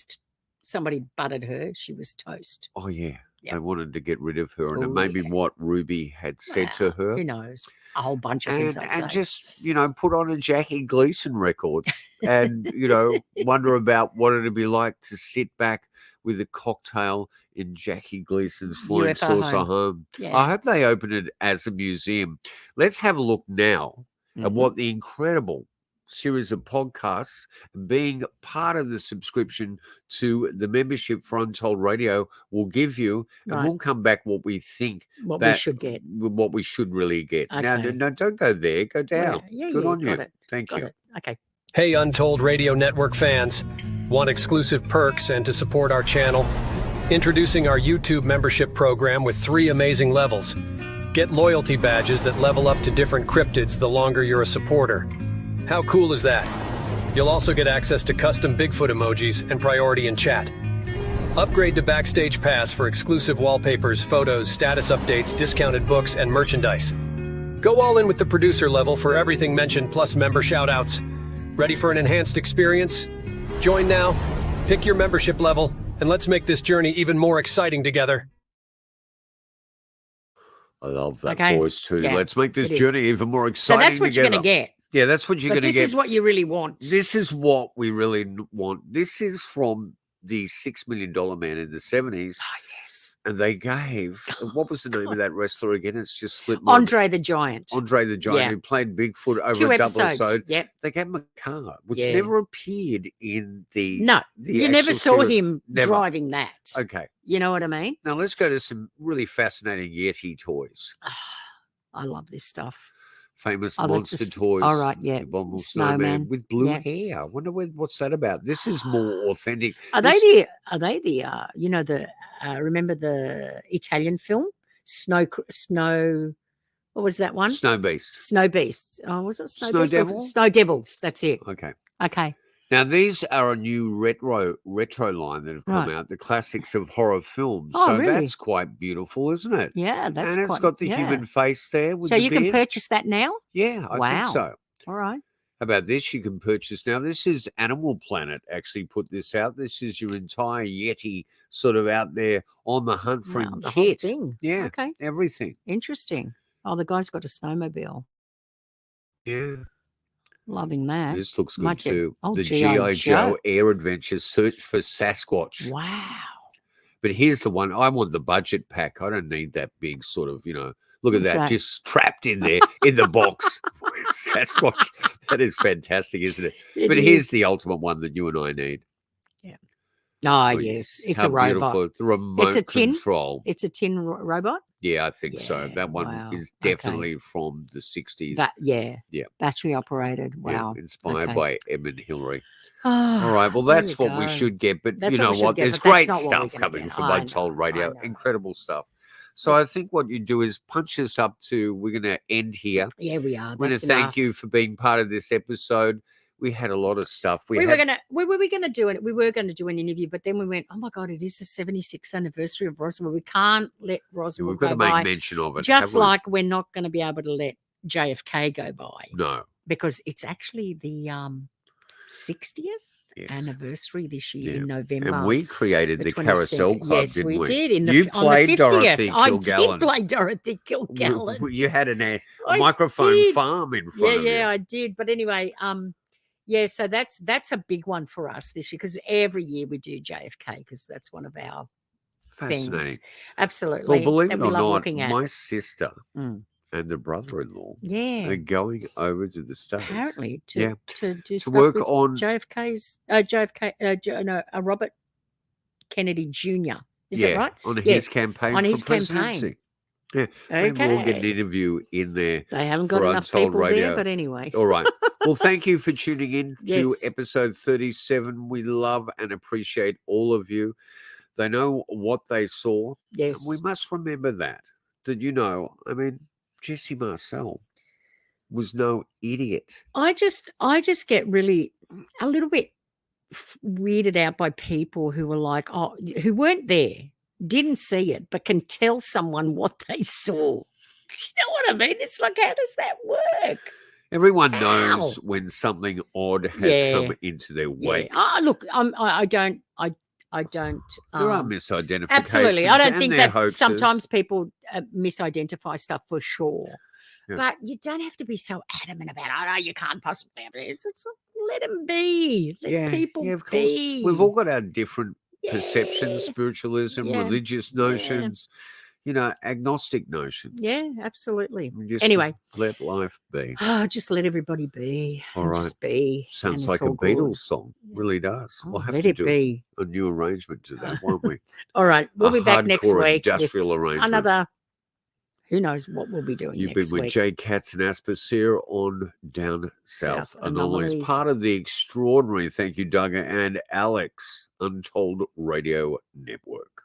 somebody butted her. She was toast. Oh, yeah. Yeah. They wanted to get rid of her, and it Oh, may be yeah. what Ruby had said to Well, her. Who knows? A whole bunch of things, I'd And say. just, put on a Jackie Gleason record and, wonder about what it'd be like to sit back with a cocktail in Jackie Gleason's Flying UFO Saucer home. home. Yeah. I hope they open it as a museum. Let's have a look now at Mhm. what the incredible series of podcasts and being part of the subscription to the membership for Untold Radio will give you, and Right. we'll come back what we think What we should get. what we should really get. Now, Okay. no, don't go there. Go down. Yeah, Good yeah, on you. got it. Thank Got you. it. Okay. Hey, Untold Radio Network fans. Want exclusive perks and to support our channel? Introducing our YouTube membership program with 3 amazing levels. Get loyalty badges that level up to different cryptids the longer you're a supporter. How cool is that? You'll also get access to custom Bigfoot emojis and priority in chat. Upgrade to Backstage Pass for exclusive wallpapers, photos, status updates, discounted books, and merchandise. Go all in with the producer level for everything mentioned plus member shoutouts. Ready for an enhanced experience? Join now, pick your membership level, and let's make this journey even more exciting together. I love that Okay. voice too. Yeah, Let's make this it is. journey even more So exciting that's what you're together. going to get. Yeah, that's what you're But going to this get. is what you really want. This is what we really want. This is from the $6 million man in the 70s. Oh, yes. And they gave, what was the name of that wrestler again? It's just slipped my Andre the Giant. Andre the Giant, Yeah. who played Bigfoot over 2 a double episodes. episode. Yep. They gave him a car, which Yeah. never appeared in the. No, the you never actual saw series. him Never. driving that. Okay. You know what I mean? Now let's go to some really fascinating Yeti toys. I love this stuff. Famous Oh, that's monster just- toys. all right, yeah. The abominable Snowman, snowman with blue yeah. hair. I wonder what's that about. This is more authentic. Are This- they remember the Italian film Snow, what was that one? Snow Beast. Snow Beasts. Oh, was it Snow Snow Beasts or Devils? Snow Devils? That's it. Okay. Okay. Now these are a new retro line that have come Right. out, the classics of horror films. Oh, so really? that's quite beautiful, isn't it? Yeah, that's and it's quite, got the yeah. human face there with So the you can beard. purchase that now? Yeah, I Wow. think so. All right. How about this? You can purchase now. This is Animal Planet actually put this out. This is your entire Yeti sort of out there on the hunt for Wow, a the whole kit. thing. Yeah, Okay. everything. Interesting. Oh, the guy's got a snowmobile. Yeah, Loving that. this looks good Might get- too. oh, The G.I. G.I. Joe. Joe Air Adventures Search for Sasquatch. Wow. But here's the one. I want the budget pack. I don't need that big sort of, look at What's that, that? just trapped in there in the box. Sasquatch. That is fantastic, isn't it? It But here's is. the ultimate one that you and I need. Oh, Oh, yes. It's How a robot. beautiful. It's a remote a tin? control. It's a tin robot? Yeah, I think so. Yeah, That one wow, is okay. definitely from the 60s. Yeah. Yeah. Battery operated. Yeah, Wow. inspired Okay. by Edmund Hillary. Oh, All right. Well, there that's you what we go. should get. But That's you what know we should what? get, There's but that's great not what we're stuff gonna coming get. from I Untold know, Radio. I know. Incredible stuff. So I think what you do is punch us up to, we're going to end here. Yeah, we are. I want to That's thank enough. you for being part of this episode. We had a lot of stuff. We were gonna do it. We were going to do an interview, but then we went, oh my God, it is the 76th anniversary of Roswell. We can't let Roswell We've got go to make by. mention of it. Just haven't we? like we're not going to be able to let JFK go by No. because it's actually the 60th Yes. anniversary this year Yeah. in November. And we created the 22nd. Carousel Club, Yes, didn't we we? did. On You the played 50th. Dorothy I Kilgallen. did play Dorothy Kilgallen. You had a I microphone did. farm in front of you. Yeah, I did. But anyway, yeah, so that's a big one for us this year because every year we do JFK because that's one of our Fascinating. things. Absolutely. Well, believe that it we or love not, looking at. my sister Mm. and the brother-in-law Yeah. are going over to the States. Apparently to Yeah. to do To stuff work with on- JFK's Robert Kennedy Jr. Is yeah, that right? on Yeah, his campaign on for his campaign. presidency. Yeah, maybe we'll get an Okay. interview in there. They haven't got for enough Untold people Radio. there, but anyway. All right. Well, thank you for tuning in to Yes. episode 37. We love and appreciate all of you. They know what they saw. Yes. And we must remember that. I mean, Jesse Marcel was no idiot. I just get really a little bit weirded out by people who were like, who weren't there, didn't see it, but can tell someone what they saw. You know what I mean? It's like, how does that work? Everyone knows when something odd has come into their wake. Look, I don't. There are misidentifications. Absolutely, I don't think that hoaxes. sometimes people misidentify stuff for sure. Yeah. But you don't have to be so adamant about it. Oh, no, you can't possibly have it. It's let them be. Let people of course. be. We've all got our different perceptions, spiritualism, religious notions, agnostic notions. Yeah, absolutely. Just Anyway. Let life be. Just let everybody be. All right. Just be. Sounds like a Beatles song. Really does. We'll have let to it do be. a new arrangement to that, won't we? All right. We'll be back next hardcore week. industrial with arrangement. Another, who knows what we'll be doing You've next been with week. Jay Katz and Aspis here on Down South Anomalies, Anomalies. part of the extraordinary, thank you, Doug and Alex, Untold Radio Network.